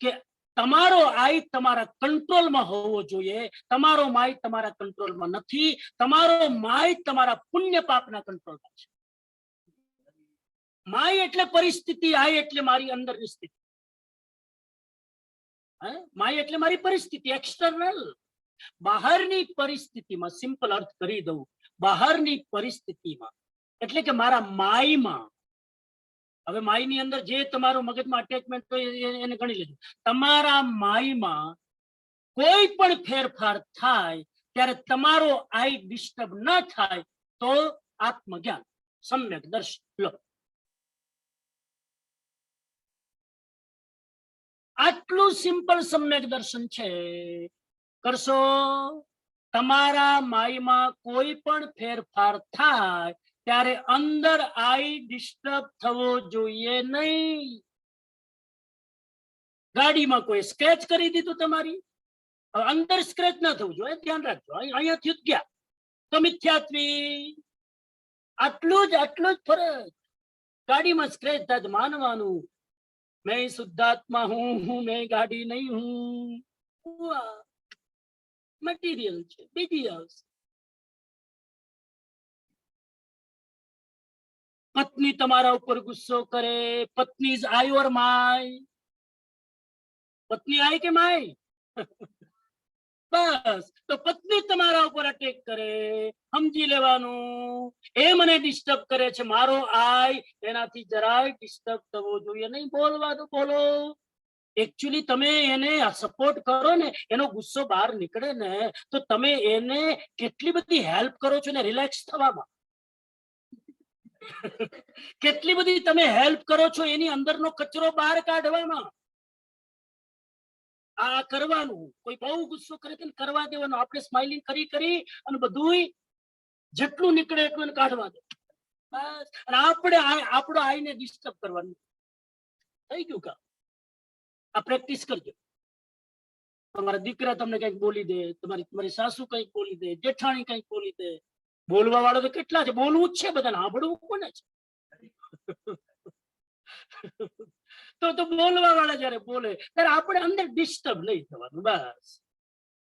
કે તમારો આઈ તમારા કંટ્રોલમાં હોવો જોઈએ, તમારો માય તમારા કંટ્રોલમાં નથી. તમારો માય તમારા પુણ્ય પાપના કંટ્રોલમાં છે. માય એટલે પરિસ્થિતિ, આઈ એટલે મારી અંદરની સ્થિતિ. માય એટલે મારી પરિસ્થિતિ, એક્સટર્નલ. બહારની પરિસ્થિતિમાં સિમ્પલ અર્થ કરી દઉં. બહારની પરિસ્થિતિમાં એટલે કે મારા માયમાં, હવે માયની અંદર જે તમારું મગજમાં અટેચમેન્ટ હોય એને ગણી લેજો. તમારા માયમાં કોઈ પણ ફેરફાર થાય ત્યારે તમારો આઈ ડિસ્ટર્બ ન થાય તો આત્મજ્ઞાન, સમ્યક દર્શન લો. આટલું સિમ્પલ સમ્યક દર્શન છે. કરશો, તમારા માયમાં કોઈ પણ ફેરફાર થાય ત્યારે અંદર આઈ ડિસ્ટર્બ થવો જોઈએ નહીં. ગાડીમાં કોઈ સ્ક્રેચ કરી દીધું તમારી, અંદર સ્ક્રેચ ના થવું જોઈએ, ધ્યાન રાખજો. અહીંયાથી જ ગયા તો મિથ્યાત્વી. આટલું જ ફરક. ગાડીમાં સ્ક્રેચ થાય તો માનવાનું मैं शुद्धात्मा हूं, मैं गाड़ी नहीं हूं. मटीरियल છે, બીજી આવશે. પત્ની તમારા ઉપર ગુસ્સો કરે, પત્ની ઇઝ આઈ ઓર માય? પત્ની આઈ કે માય? બસ, તો પત્ની તમારા ઉપર અટેક કરે, સમજી લેવાનું એ મને ડિસ્ટર્બ કરે છે, મારો આઈ એનાથી જરાય ડિસ્ટર્બ થવો જોઈએ નહીં. બોલવા તો બોલો. એકચ્યુઅલી તમે એને સપોર્ટ કરો ને, એનો ગુસ્સો બહાર નીકળે ને તો તમે એને કેટલી બધી હેલ્પ કરો છો ને રિલેક્સ થવામાં. કેટલી બધી તમે હેલ્પ કરો છો એની અંદરનો કચરો બહાર કાઢવામાં. આ કરવાનું. કોઈ બહુ ગુસ્સો કરે તો કરવા દેવાનો. આપણે સ્માઇલિંગ કરી અને બધું જેટલું નીકળે એટલું કાઢવા દે. બસ. અને આપણે આપણો આઈને ડિસ્ટર્બ કરવાનું. થઈ ગયું કામ. આ પ્રેક્ટિસ કરજો. તમારા દીકરા તમને કઈક બોલી દે, તમારી સાસુ કઈક બોલી દે, જેઠાણી કઈક બોલી દે. બોલવા વાળો તો કેટલા છે, બોલવું જ છે બધાને, સાંભળવું કોને છે? તો બોલવા વાળા જયારે બોલે ત્યારે આપણે અંદર ડિસ્ટર્બ નહીં થવાનું. બસ.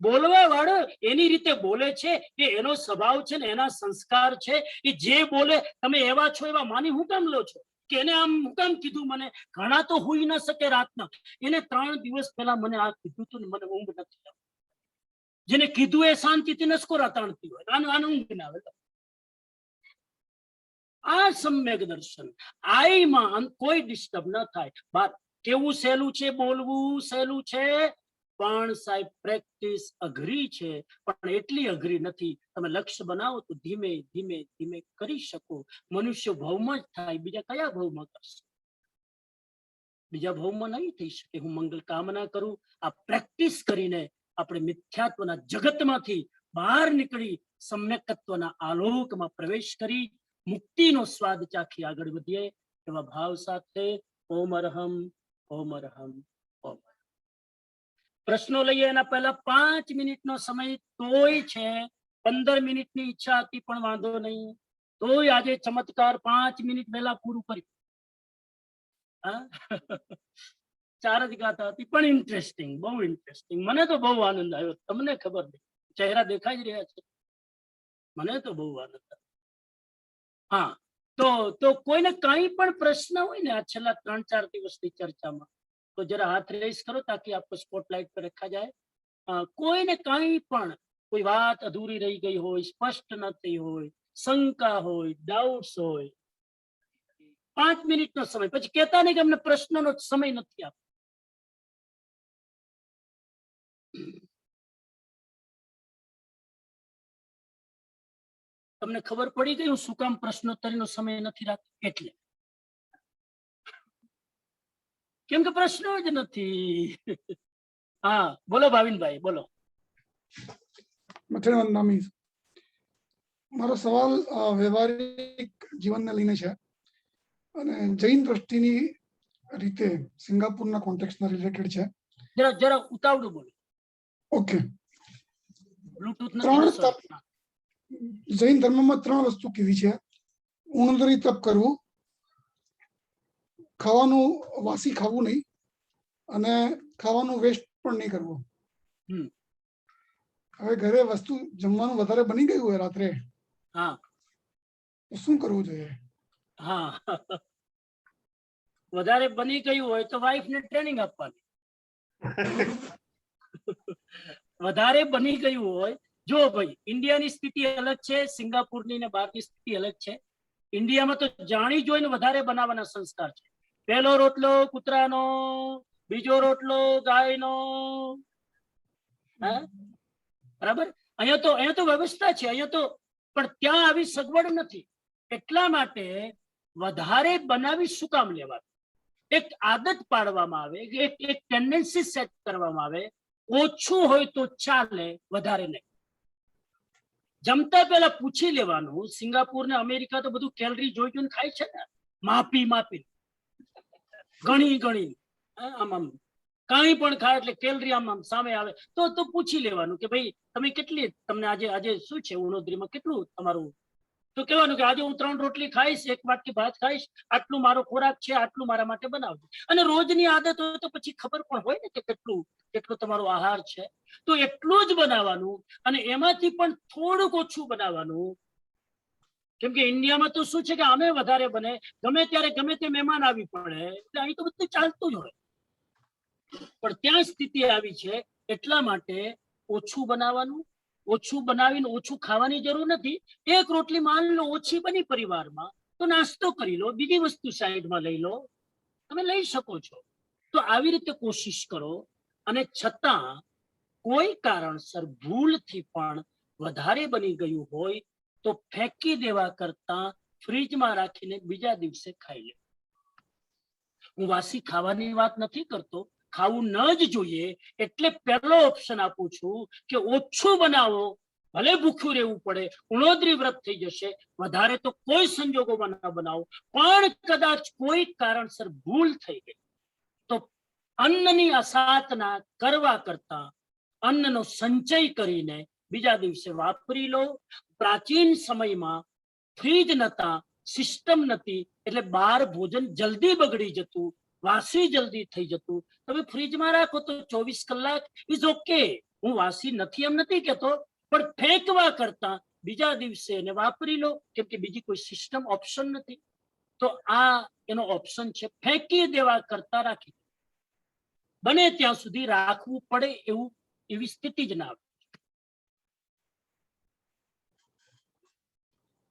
બોલવા વાળો એની રીતે બોલે છે, એ એનો સ્વભાવ છે ને એના સંસ્કાર છે. એ જે બોલે તમે એવા છો એવા માની હું કામ લો છો કે એને આમ હું કામ કીધું? મને ઘણા તો હુઈ ન શકે રાતના, એને 3 દિવસ પહેલા મને આ કીધું તું ને મને ઊંઘ નથી આવતી. જેને કીધું એ શાંતિથી નસકોરા તાણતી હોય, આને ઊંઘ ના આવે. આ સમ્યક દર્શન. આઈમાં કોઈ ડિસ્ટર્બ ન થાય. બાત કેવું સહેલું છે, બોલવું સહેલું છે, પણ સાહેબ પ્રેક્ટિસ અઘરી છે. પણ એટલી અઘરી નથી. તમે લક્ષ્ય બનાવો તો ધીમે ધીમે ધીમે કરી શકો. મનુષ્ય ભાવમાં જ થાય, બીજા કયા ભાવમાં કરશે? બીજા ભાવમાં નહીં થઈ શકે. હું મંગલ કામના કરું આ પ્રેક્ટિસ કરીને આપણે મિથ્યાત્વના જગતમાંથી બહાર નીકળી સમ્યકત્વના આલોકમાં પ્રવેશ કરી મુક્તિનો સ્વાદ ચાખી આગળ વધીએ એવા ભાવ સાથે ઓમ અરહમ, ઓમ અરહમ, ઓમ. પ્રશ્નો લઈએ એના પહેલા 5 મિનિટનો સમય તોય છે. 15 મિનિટની ઈચ્છા હતી પણ વાંધો નહીં. તોય આજે ચમત્કાર 5 મિનિટ પહેલા પૂરું કર્યું. 4 જ ગાતા હતી પણ ઇન્ટરેસ્ટિંગ, બહુ ઇન્ટરેસ્ટિંગ. મને તો બહુ આનંદ આવ્યો. તમને ખબર નહીં, ચહેરા દેખાઈ જ રહ્યા છે. મને તો બહુ આનંદ આવ્યો. હા, તો કોઈને કઈ પણ પ્રશ્ન હોય ને આ છેલ્લા 3-4 દિવસની ચર્ચામાં તો જરા હાથ રેસ કરો તાકી આપકો સ્પોટલાઇટ પર રખા જાય. કોઈને કઈ પણ કોઈ વાત અધૂરી રહી ગઈ હોય, સ્પષ્ટ ન થઈ હોય, શંકા હોય, ડાઉટ્સ હોય, 5 મિનિટનો સમય. પછી કહેતા નહીં કે અમને પ્રશ્નનો સમય નથી આપતો. તમને ખબર પડી ગઈ હું શું કામ પ્રશ્નોત્તરીનો સમય નથી રાખતો? એટલે કેમ કે પ્રશ્નો જ નથી. હા બોલો ભાવિનભાઈ, બોલો. મથેરાન નામી. મારો સવાલ વ્યવહારિક જીવનને લઈને છે અને જૈન દ્રષ્ટિની રીતે સિંગાપુરના કોન્ટેક્સ્ટના રિલેટેડ છે. જરા જરા ઉતાવળું બોલો. ઓકે. બ્લૂટૂથ ત્રણ નથી. તપ જૈન ધર્મમાં 3 વસ્તુ કીધી છે. ઉણંદરી તપ કરવું, ખાવાનું વાસી ખાવું નહીં અને ખાવાનું વેસ્ટ પણ નહીં કરવું. હવે ઘરે વસ્તુ જમવાનું વધારે બની ગયું હોય રાત્રે, હા તો શું કરવું જોઈએ? હા વધારે બની ગયું હોય તો વાઈફ ને ટ્રેનિંગ આપવાની. વધારે બની ગયું હોય, જો ભાઈ ઇન્ડિયાની સ્થિતિ અલગ છે, સિંગાપુરની ને બહારની સ્થિતિ અલગ છે. ઇન્ડિયામાં તો જાણી જોઈને વધારે બનાવવાના સંસ્કાર છે. પહેલો રોટલો કૂતરાનો, બીજો રોટલો ગાયનો. હા બરાબર. અહીંયા તો વ્યવસ્થા છે, અહીંયા તો. પણ ત્યાં આવી સગવડ નથી. એટલા માટે વધારે બનાવી શું કામ લેવા? એક આદત પાડવામાં આવે, એક ટેન્ડન્સી સેટ કરવામાં આવે. ઓછું હોય તો ચાલે, વધારે નહીં. જમતા પહેલા પૂછી લેવાનું. સિંગાપુર ને અમેરિકા તો બધું કેલરી જોઈ જોઈને ખાય છે ને, માપી ગણી આમ કાંઈ પણ ખાય એટલે કેલરી આમ સામે આવે તો પૂછી લેવાનું કે ભાઈ તમે કેટલી, તમને આજે શું છે ઉણોદરીમાં, કેટલું તમારું? તો કહેવાનું કે આજે હું 3 રોટલી ખાઈશ, 1 વાટકી ભાત ખાઈશ, આટલું મારો ખોરાક છે, આટલું મારા માટે બનાવજો. અને રોજની આદત હોય તો પછી ખબર પણ હોય ને કે કેટલો તમારો આહાર છે. તો એટલું જ બનાવવાનું અને એમાંથી પણ થોડુંક ઓછું બનાવવાનું. કેમ કે ઇન્ડિયામાં તો શું છે કે આમે વધારે બને, ગમે ત્યારે ગમે તે મહેમાન આવી પડે, એટલે અહીં તો બધું ચાલતું જ હોય. પણ ત્યાં સ્થિતિ આવી છે એટલા માટે ઓછું બનાવવાનું. ઓછું બનાવીને ઓછું ખાવાની જરૂર નથી. 1 રોટલી માન લો ઓછી બની પરિવારમાં, તો નાસ્તો કરી લો, બીજી વસ્તુ સાઈડમાં લઈ લો, તમે લઈ શકો છો. તો આવી રીતે કોશિશ કરો. અને છતાં કોઈ કારણસર ભૂલથી પણ વધારે બની ગયું હોય તો ફેંકી દેવા કરતા ફ્રીજમાં રાખીને બીજા દિવસે ખાઈ લે. હું વાસી ખાવાની વાત નથી કરતો, ખાવું ન જ જોઈએ. એટલે પહેલો ઓપ્શન આપું છું કે ઓછું બનાવો, ભલે ભૂખ્યું રહેવું પડે, ઉણોદરી વ્રત થઈ જશે, વધારે તો કોઈ સંજોગોમાં ન બનાવો. પણ કદાચ કોઈ કારણસર ભૂલ થઈ ગઈ તો અન્નની અસાતના કરવા કરતા અન્નનો સંચય કરીને બીજા દિવસે વાપરી લો. પ્રાચીન સમયમાં ફ્રીજ નતા, સિસ્ટમ નથી, એટલે બહાર ભોજન જલ્દી બગડી જતું, વાસી જલ્દી થઈ જતું. તમે ફ્રીજમાં રાખો તો 24 કલાક ઇઝ ઓકે. હું વાસી નથી એમ નથી કેતો, પણ ફેંકવા કરતા બીજા દિવસે એને વાપરી લો, કેમ કે બીજી કોઈ સિસ્ટમ ઓપ્શન નથી. તો આ એનો ઓપ્શન છે. ફેંકી દેવા કરતા રાખી, બને ત્યાં સુધી રાખવું પડે એવી સ્થિતિ જ ના આવે.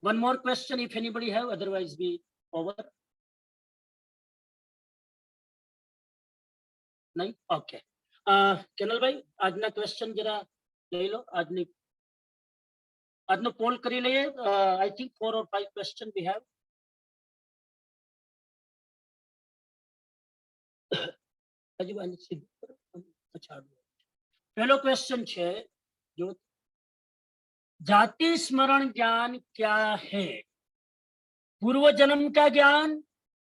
One more question if anybody have, otherwise we over. नहीं? Okay. કેનલભાઈ આજના ક્વેશ્ચન જરા લઈ લો. આજનો પોલ કરી લઈએ. I think 4 or 5 question we have. पहलो क्वेश्चन છે, जो जाति स्मरण ज्ञान क्या है? पूर्व जन्म का ज्ञान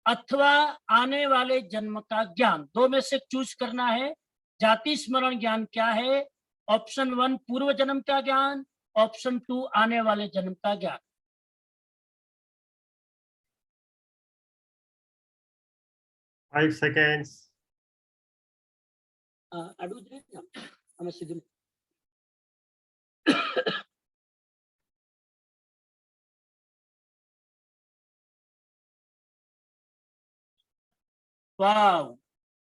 अथवा आने वाले जन्म का ज्ञान, 2 में से चूज करना है. जाति स्मरण ज्ञान क्या है? ऑप्शन 1 पूर्व जन्म का ज्ञान, ऑप्शन 2 आने वाले जन्म का ज्ञान. 5 seconds. આડું જ રહે ને આમાં સીધું. वाव,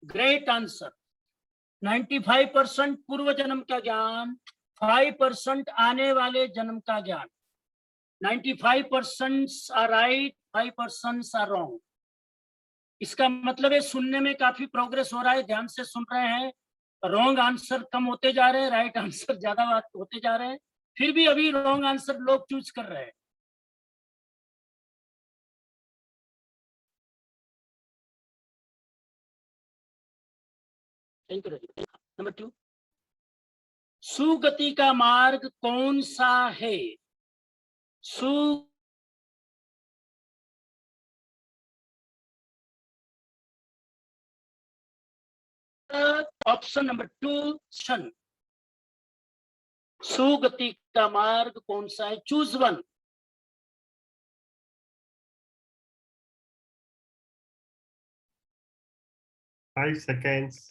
ग्रेट आंसर. 95% पूर्व जन्म का ज्ञान, 5% आने वाले जन्म का ज्ञान. 95% आर राइट, 5% आर रॉन्ग. इसका मतलब है सुनने में काफी प्रोग्रेस हो रहा है, ध्यान से सुन रहे हैं. रॉन्ग आंसर कम होते जा रहे हैं, राइट आंसर ज्यादा होते जा रहे हैं. फिर भी अभी रॉन्ग आंसर लोग चूज कर रहे हैं. Thank you. नंबर 2, सुगति का मार्ग कौन सा है? ऑप्शन नंबर 2 शन। सुगति का मार्ग कौन सा है? Choose one. Five seconds.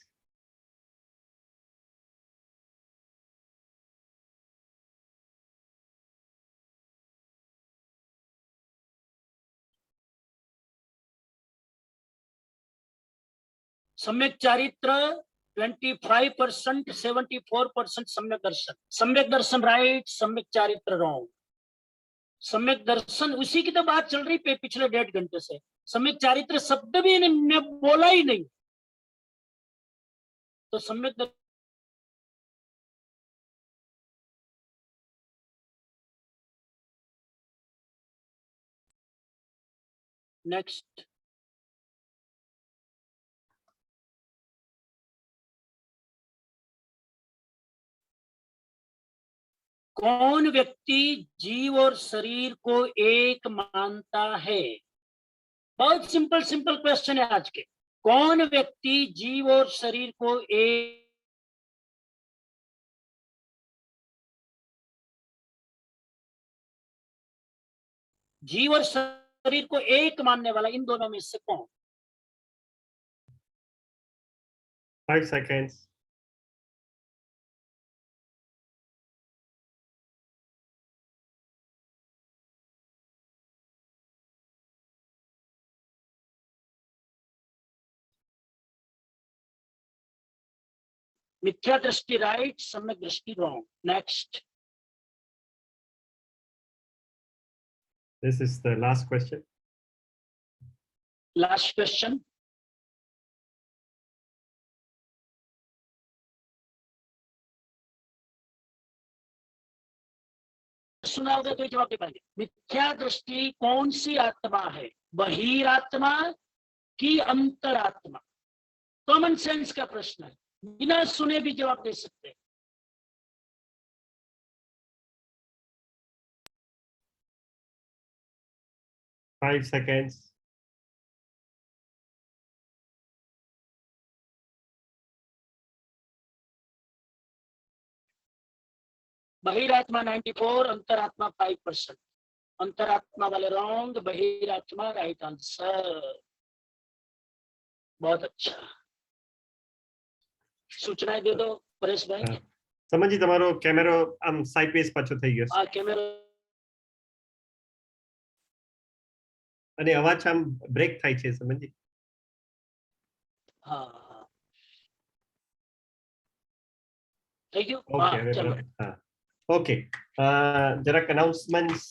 सम्यक चारित्र 25%, 74% सम्यक दर्शन। सम्यक दर्शन राइट, सम्यक चारित्र रॉन्ग। सम्यक दर्शन उसी की तो बात चल रही पिछले 1.5 घंटे से। सम्यक चारित्र शब्द भी ने बोला ही नहीं, तो सम्यक नेक्स्ट। कौन व्यक्ति जीव और शरीर को एक मानता है? बहुत सिंपल सिंपल क्वेश्चन है आज के। कौन व्यक्ति जीव और शरीर को एक जीव और शरीर को एक मानने वाला, इन दोनों में से कौन? 5 seconds. मिथ्या दृष्टि राइट, सम्यक दृष्टि wrong. Next. This is the last question. Last question. सुना होगा तो जवाब दे पाएंगे। मिथ्या दृष्टि कौन सी आत्मा है? बहिरात्मा की अंतरात्मा? कॉमन सेंस का प्रश्न है, बिना सुने भी जवाब दे सकते हैं। Five seconds. बहिरात्मा 94, अंतरात्मा 5%। अंतरात्मा वाले रॉन्ग, बहिरात्मा राइट आंसर। बहुत अच्छा, सूचनाएं दे दो परेश भाई। समझी તમારો કેમેરો આમ સાઇડવેઝ પાછો થઈ ગયો છે આ કેમેરો અને અવાજ આમ બ્રેક થાય છે, સમજી? हाँ थैंक यू। ઓકે હવે चलो હા ઓકે જરાક અનાઉન્સમેન્ટ્સ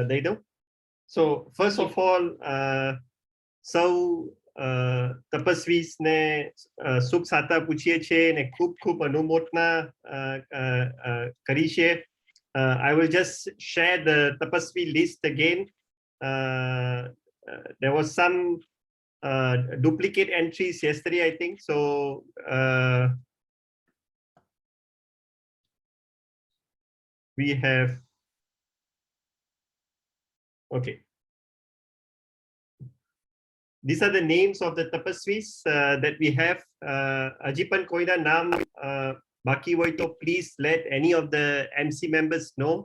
દઈ દઉં. સો ફર્સ્ટ ઓફ ઓલ સૌ તપસ્વીને સુખ સાતા પૂછીએ છીએ અને ખૂબ ખૂબ અનુમોદના કરી છે. I will just share the tapasvi list again. There was some duplicate entries yesterday, I think. So we have, okay. These are the names of the tapasvis that we have. Ajipan koina naam baki hoy to please let any of the MC members know.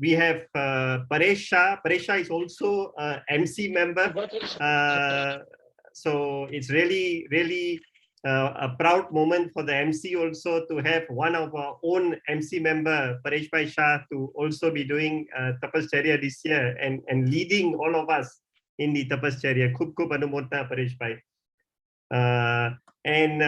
We have Paresh Shah. Paresh Shah is also MC member. So it's really a proud moment for the MC also to have one of our own MC member, Paresh Bhai Shah, to also be doing Tapascharya this year and leading all of us in the Tapascharya. Khub khub anumodna, Paresh Bhai. And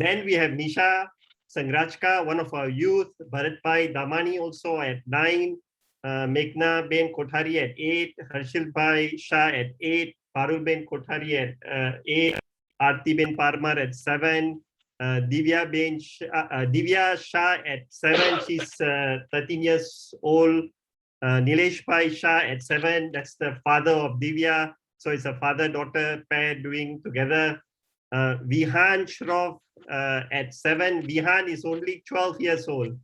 then we have Nisha Sangrachka, one of our youth, Bharat Bhai Damani also at 9, Meghna Ben Kothari at 8, Harshil Bhai Shah at 8, Parul Ben Kothari at 8, Aarti Ben Parmar at 7, Divya Shah at 7, she's 13 years old, Nilesh Bhai Shah at 7, that's the father of Divya, so it's a father-daughter pair doing together. Vihan Shroff at 7. Vihan is only 12 years old,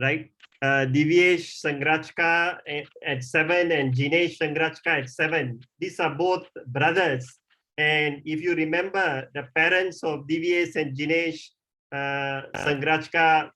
right? Divyesh Sangrachka at 7 and Jinesh Sangrachka at 7. These are both brothers. And if you remember, the parents of Divyesh and Jinesh Sangrachka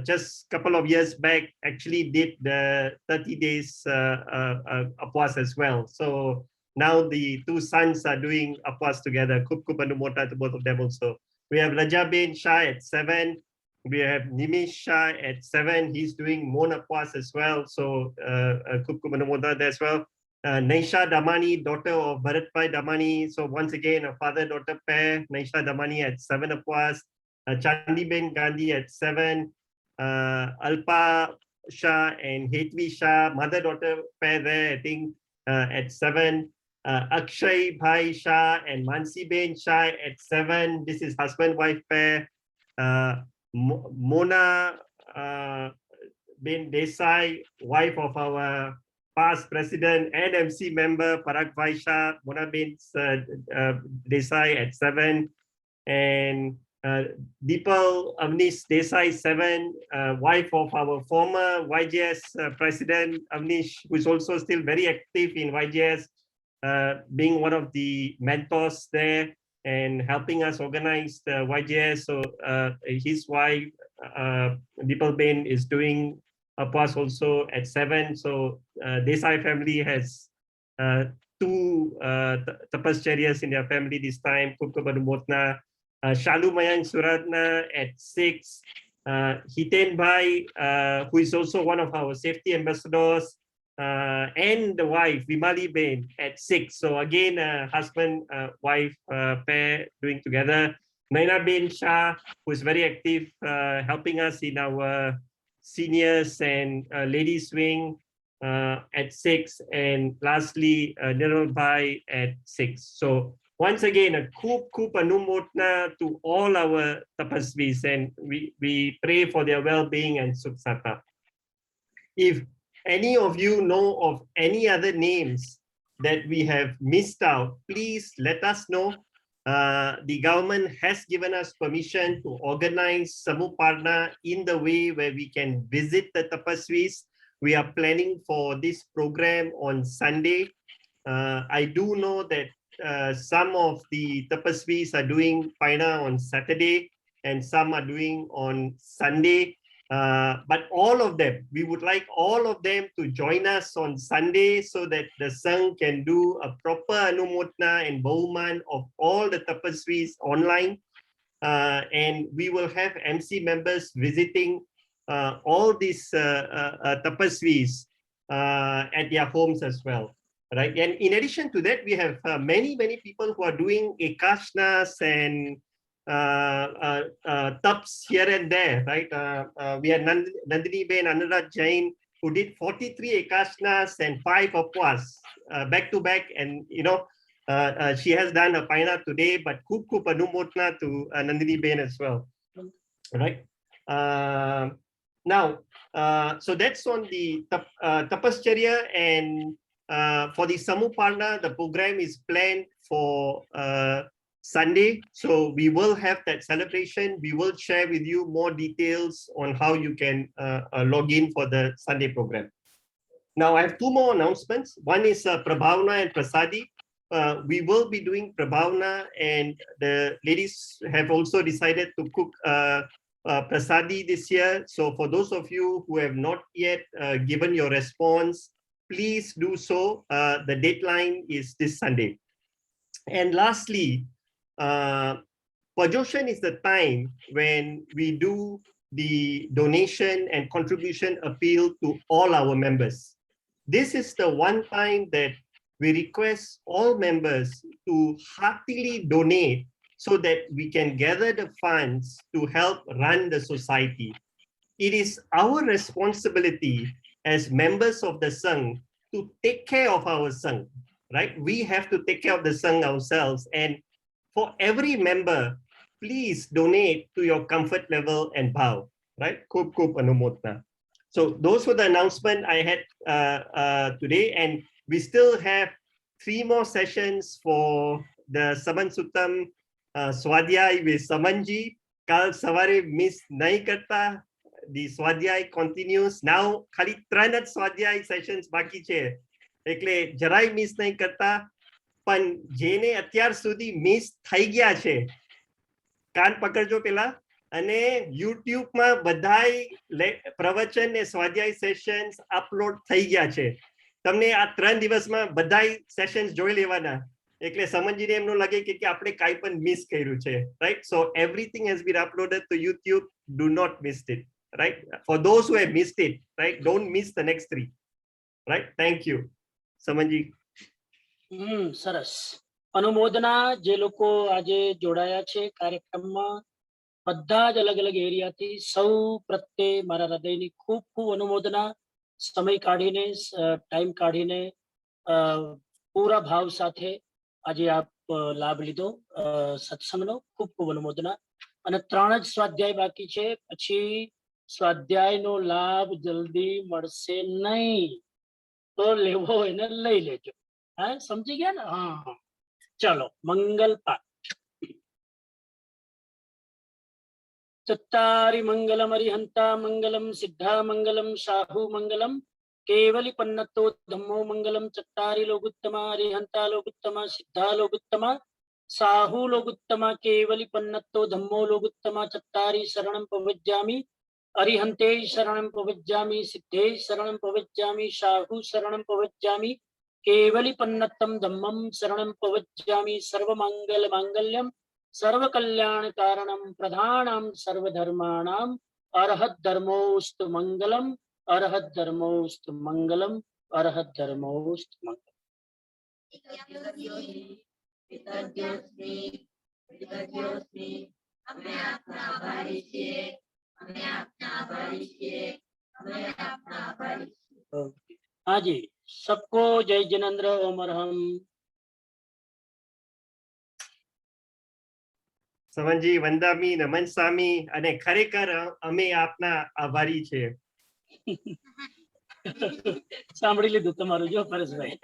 just a couple of years back actually did the 30 days upwas as well. So now the two sons are doing upwas together. Kup Kup Anumota to both of them also. We have Rajaben Shah at 7. We have Nimish Shah at 7. He's doing Mon upwas as well. So Kup Kup Anumota there as well. Naisha Damani, daughter of Bharatbhai Damani. So once again, a father-daughter pair. Naisha Damani at 7 upwas. Chandiben Gandhi at 7. Alpa Shah and Hetvi Shah, mother-daughter pair there, I think, at 7. Akshay Bhai Shah and Mansi Ben Shah at 7. This is husband-wife pair. Mona Ben Desai, wife of our past president and MC member Parag Bhai Shah, Mona Ben Desai at 7. And Deepal Avnish Desai 7, wife of our former YJS president Avnish, who is also still very active in YJS, being one of the mentors there and helping us organize the YJS. So his wife Deepal Ben is doing upwas also at 7. So Desai family has 2 tapascharias in their family this time. Kupkabadumotna. Shalu Mayang Suratna at 6. Hiten Bhai, who is also one of our safety ambassadors, and the wife, Vimali Ben, at 6. So again, husband, wife pair doing together. Naina Ben Shah, who is very active, helping us in our seniors and ladies wing at 6. And lastly, Nirmal Bhai at 6. So once again, a Kup Anumotna to all our tapasvis, and we pray for their well-being and sukhsata. If any of you know of any other names that we have missed out, please let us know. The government has given us permission to organize Samuparna in the way where we can visit the tapasvis. We are planning for this program on Sunday. I do know that some of the tapasvis are doing Paina on Saturday and some are doing on Sunday. But all of them, we would like all of them to join us on Sunday so that the Sangh can do a proper Anumotna and Bahuman of all the tapasvis online. And we will have MC members visiting all these tapasvis at their homes as well. Right, and in addition to that, we have many people who are doing ekashnas and taps here and there. Right, we have Nandini Ben Anurag Jain, who did 43 ekashnas and 5 upwas back to back, and you know she has done a paina today. But Kup Anumotna to Nandini Ben as well. Right. Now, so that's on the tapascharya. And for the Samuparna, the program is planned for Sunday. So we will have that celebration. We will share with you more details on how you can log in for the Sunday program. Now, I have 2 more announcements. One is Prabhavna and Prasadi. We will be doing Prabhavna, and the ladies have also decided to cook Prasadi this year. So for those of you who have not yet given your response, please do so. The deadline is this Sunday. And lastly, Pajoshan is the time when we do the donation and contribution appeal to all our members. This is the one time that we request all members to heartily donate so that we can gather the funds to help run the society. It is our responsibility as members of the Sangh to take care of our Sangh, right? We have to take care of the Sangh ourselves. And for every member, please donate to your comfort level and bow, right? Kup Anumotna. So those were the announcement I had today. And we still have 3 more sessions for the Saban Suttam સ્વાધ્યાય with Samanji. કાલ સવારે miss નહીં કરતા. The સ્વાધ્યાય continues now. ખાલી 3 જ સ્વાધ્યાય sessions બાકી છે એટલે જરાય મિસ નહીં કરતા. પણ જેને અત્યાર સુધી મિસ થઈ ગયા છે કાન પકડજો પેલા. અને યુટ્યુબમાં બધાય પ્રવચન ને સ્વાધ્યાય સેશન્સ અપલોડ થઈ ગયા છે. તમને આ 3 દિવસમાં બધાય સેશન્સ જોઈ લેવાના એટલે સમજીને એમનું લાગે કે આપણે કાંઈ પણ મિસ કર્યું છે, right? So everything has been uploaded to YouTube. Do not miss it, right? For those who have missed it, right? Don't miss the next 3, right? Thank you સમજી. સરસ. અનુમોદના જે લોકો આજે જોડાયા છે કાર્યક્રમમાં, બધા જ અલગ અલગ એરિયાથી, સૌ પ્રત્યે મારા હૃદયની ખૂબ ખૂબ અનુમોદના. સમય કાઢીને, ટાઈમ કાઢીને પૂરા ભાવ સાથે આજે આપ લાભ લીધો સત્સંગનો. ખૂબ ખૂબ અનુમોદના. અને 3 જ સ્વાધ્યાય બાકી છે, પછી સ્વાધ્યાયનો લાભ જલ્દી મળશે નહીં. તો લેવો એને લઈ લેજો. હા, સમજી ગયા ને? હા, ચલો. મંગલ પાઠ. ચત્તારી મંગલમ અરિહંતા મંગલમ સિદ્ધા મંગલમ શાહુ મંગલમ કેવલી પન્નતો ધમ્મો મંગલમ. ચત્તારી લોગુત્તમા અરિહંતા લોગુત્તમા સિદ્ધા લોગુત્તમા શાહુ લોગુત્તમા કેવલી પન્નતો ધમ્મો લોગુત્તમા. ચત્તારી શરણમ પવજ્જામિ અરિહંતે શરણમ પવજ્જામિ સિદ્ધે શરણમ પવજ્જામિ શાહુ શરણમ પવજ્જામિ કેવલી પન્નતમ ધમ્મમ શરણમ પવજ્જામિ. સર્વમંગલ માંગલ્યમ સર્વ કલ્યાણ કારણમ પ્રધાનમ સર્વધર્માણામ અરહત ધર્મોસ્તુ મંગલમ. અરહત ધર્મોસ્તુ મંગલમ. અરહત ધર્મોસ્તુ મંગલમ. हाँ जी, सबको जय जिनेन्द्र. ओम अरहम. સમજી, વંદામી, નમન સ્વામી. અને ખરેખર અમે આપના આભારી છે. સાંભળી લીધું તમારું જો પરેશભાઈ.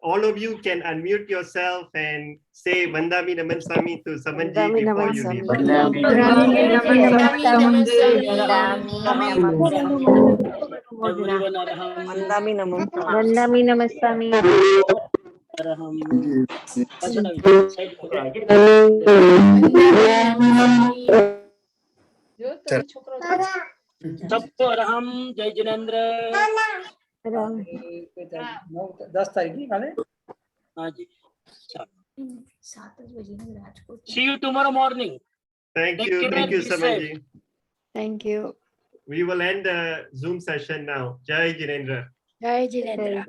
All of you can unmute yourself and say Vandami Naman Swami to Samanji before you leave. Everyone arham. વંદામી નમસ્વામી. Arham. सबको अरहम. जय जिनेन्द्र. 10 તારીખે કાલે. हाँ जी. See you tomorrow morning. Thank Take you, care, thank you, be safe. Samanji. Thank you. We will end the Zoom session now. Jai Jinendra. જય જિનેન્દ્ર.